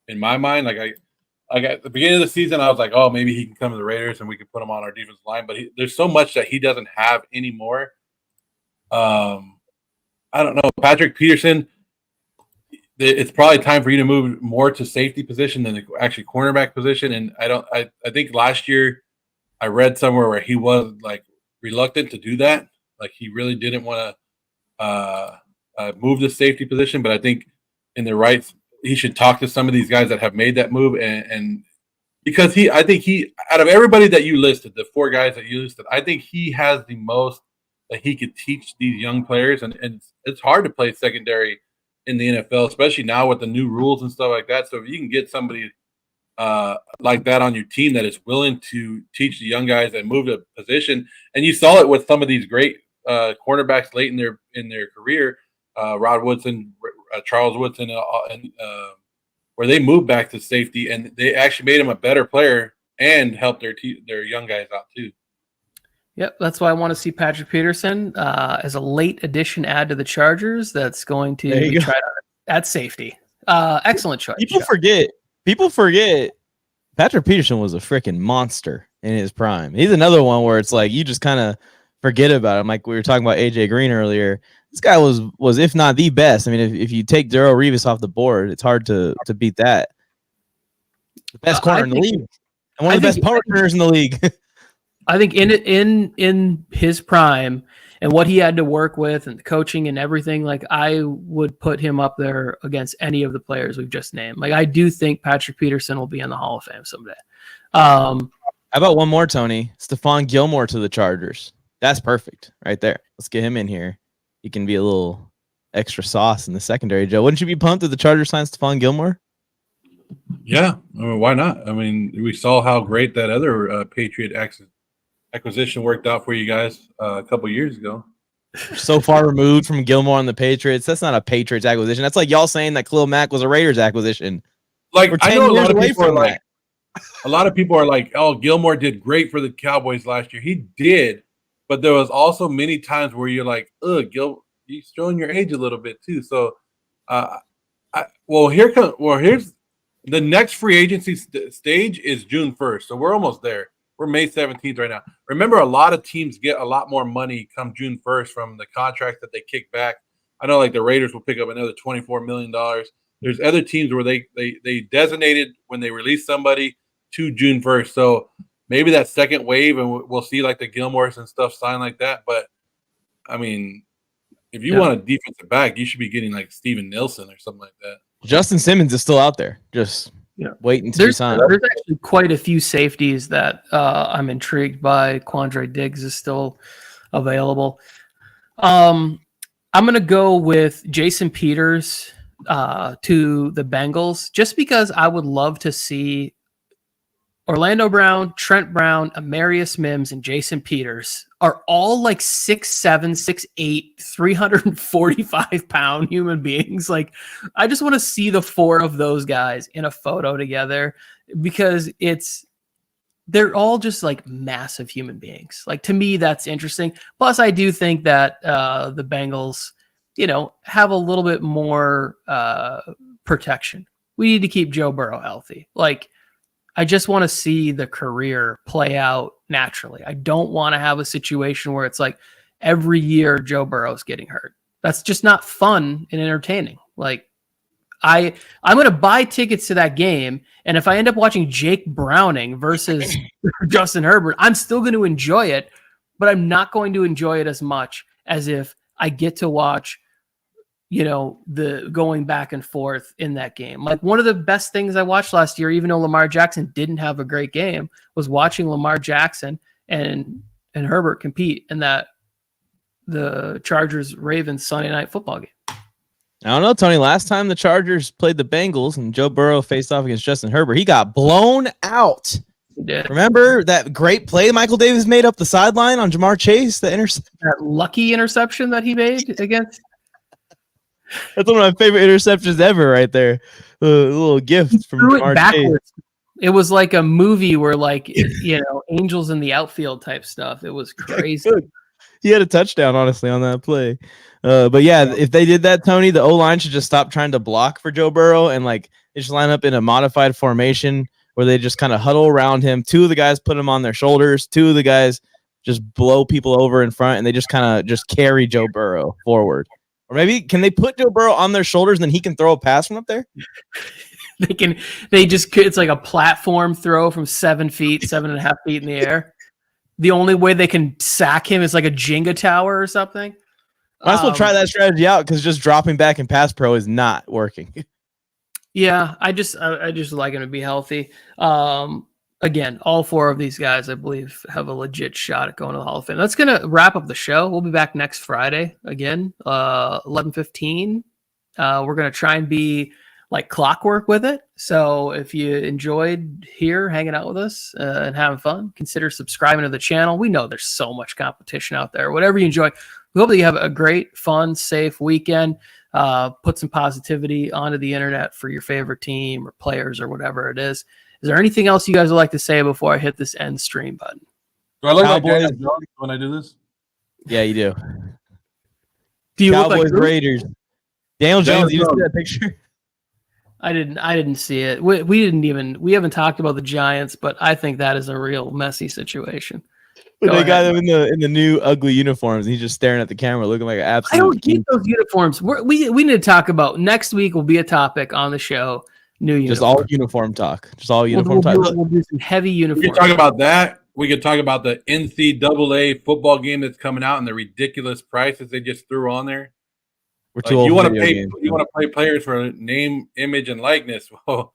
in my mind, like at the beginning of the season, I was like, oh, maybe he can come to the Raiders and we can put him on our defensive line. But there's so much that he doesn't have anymore. I don't know. Patrick Peterson, it's probably time for you to move more to safety position than the actually cornerback position. And I think last year I read somewhere where he was like reluctant to do that. Like he really didn't want to move the safety position. But I think in the right, he should talk to some of these guys that have made that move. And because I think out of everybody that you listed, the 4 guys that you listed, I think he has the most that he could teach these young players. And it's hard to play secondary in the NFL, especially now with the new rules and stuff like that. So if you can get somebody like that on your team that is willing to teach the young guys and move to position, and you saw it with some of these great cornerbacks late in their career, Rod Woodson, Charles Woodson, and where they moved back to safety, and they actually made him a better player and helped their young guys out too. Yep, that's why I want to see Patrick Peterson as a late addition add to the Chargers. That's going to be tried out at safety. Excellent choice. People forget Patrick Peterson was a freaking monster in his prime. He's another one where it's like you just kind of forget about him. Like we were talking about AJ Green earlier. This guy was if not the best. I mean, if you take Darrelle Revis off the board, it's hard to beat that. The best corner in the league. And one of the best partners in the league. I think in his prime and what he had to work with and the coaching and everything, like I would put him up there against any of the players we've just named. Like I do think Patrick Peterson will be in the Hall of Fame someday. How about one more, Tony? Stephon Gilmore to the Chargers. That's perfect right there. Let's get him in here. He can be a little extra sauce in the secondary, Joe. Wouldn't you be pumped if the Chargers signed Stephon Gilmore? Yeah, I mean, why not? I mean, we saw how great that other Patriot acquisition worked out for you guys a couple years ago. So far removed from Gilmore and the Patriots. That's not a Patriots acquisition. That's like y'all saying that Khalil Mack was a Raiders acquisition. Like I know a lot of people are like, oh, Gilmore did great for the Cowboys last year. He did, but there was also many times where you're like, ugh, he's showing your age a little bit too. So, here's the next free agency stage is June 1st. So we're almost there. We're May 17th right now. Remember, a lot of teams get a lot more money come June 1st from the contract that they kick back. I know like the Raiders will pick up another $24 million. There's other teams where they designated when they release somebody to June 1st. So maybe that second wave, and we'll see like the Gilmores and stuff sign like that. But, I mean, if you want a defensive back, you should be getting like Steven Nilsson or something like that. Justin Simmons is still out there. Just waiting to be signed. There's actually quite a few safeties that I'm intrigued by. Quandre Diggs is still available. I'm going to go with Jason Peters to the Bengals just because I would love to see Orlando Brown, Trent Brown, Amarius Mims, and Jason Peters are all like 6'7", 6'8", 345-pound human beings. Like, I just want to see the four of those guys in a photo together because they're all just like massive human beings. Like, to me, that's interesting. Plus, I do think that the Bengals, have a little bit more protection. We need to keep Joe Burrow healthy. Like, I just want to see the career play out naturally. I don't want to have a situation where it's like every year Joe Burrow's getting hurt. That's just not fun and entertaining. Like I'm going to buy tickets to that game. And if I end up watching Jake Browning versus Justin Herbert, I'm still going to enjoy it, but I'm not going to enjoy it as much as if I get to watch the going back and forth in that game. Like one of the best things I watched last year, even though Lamar Jackson didn't have a great game, was watching Lamar Jackson and Herbert compete in the Chargers-Ravens Sunday night football game. I don't know, Tony. Last time the Chargers played the Bengals and Joe Burrow faced off against Justin Herbert, he got blown out. He did. Remember that great play Michael Davis made up the sideline on Jamar Chase? That lucky interception that he made against... That's one of my favorite interceptions ever right there. A little gift from Jamar Chase. It was like a movie where angels in the outfield type stuff. It was crazy. He had a touchdown, honestly, on that play. But yeah, if they did that, Tony, the O-line should just stop trying to block for Joe Burrow and they just line up in a modified formation where they just kind of huddle around him. Two of the guys put him on their shoulders. Two of the guys just blow people over in front, and they just kind of just carry Joe Burrow forward. Or maybe can they put Joe Burrow on their shoulders and then he can throw a pass from up there? It's like a platform throw from 7.5 feet in the air. The only way they can sack him is like a Jenga tower or something. Might as well try that strategy out because just dropping back in pass pro is not working. Yeah, I just like him to be healthy. again, all four of these guys, I believe, have a legit shot at going to the Hall of Fame. That's going to wrap up the show. We'll be back next Friday again, 11:15. We're going to try and be like clockwork with it. So if you enjoyed here hanging out with us and having fun, consider subscribing to the channel. We know there's so much competition out there. Whatever you enjoy, we hope that you have a great, fun, safe weekend. Put some positivity onto the internet for your favorite team or players or whatever it is. Is there anything else you guys would like to say before I hit this end stream button? Do I look like Cowboys. Daniel Jones when I do this? Yeah, you do. Do you Cowboys, look like Raiders. Daniel Jones, you Jones. just see that picture? I didn't see it. We haven't talked about the Giants, but I think that is a real messy situation. But Go they got ahead, him in the new ugly uniforms, and he's just staring at the camera, looking like an I absolute. don't get those uniforms. We need to talk about next week. Will be a topic on the show. New uniforms. Just all uniform talk. Just all uniform talk. We'll do some heavy We uniforms. could talk about that. We could talk about the NCAA football game that's coming out and the ridiculous prices they just threw on there. We're Like, too old you for want to video pay? games. You want to play players for name, image, and likeness? Well,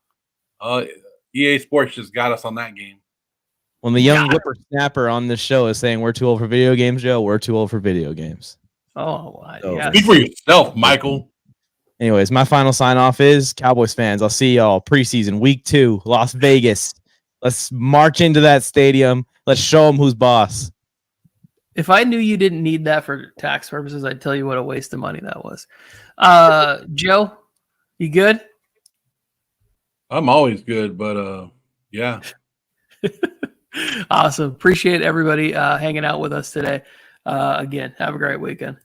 EA Sports just got us on that game. When the young whippersnapper on this show is saying we're too old for video games, Joe, we're too old for video games. Oh, So- yeah. Speak for yourself, Michael. Anyways, my final sign off is Cowboys fans. I'll see y'all preseason week 2, Las Vegas. Let's march into that stadium. Let's show them who's boss. If I knew you didn't need that for tax purposes, I'd tell you what a waste of money that was. Joe, you good? I'm always good, but yeah. Awesome. Appreciate everybody hanging out with us today. Again, have a great weekend.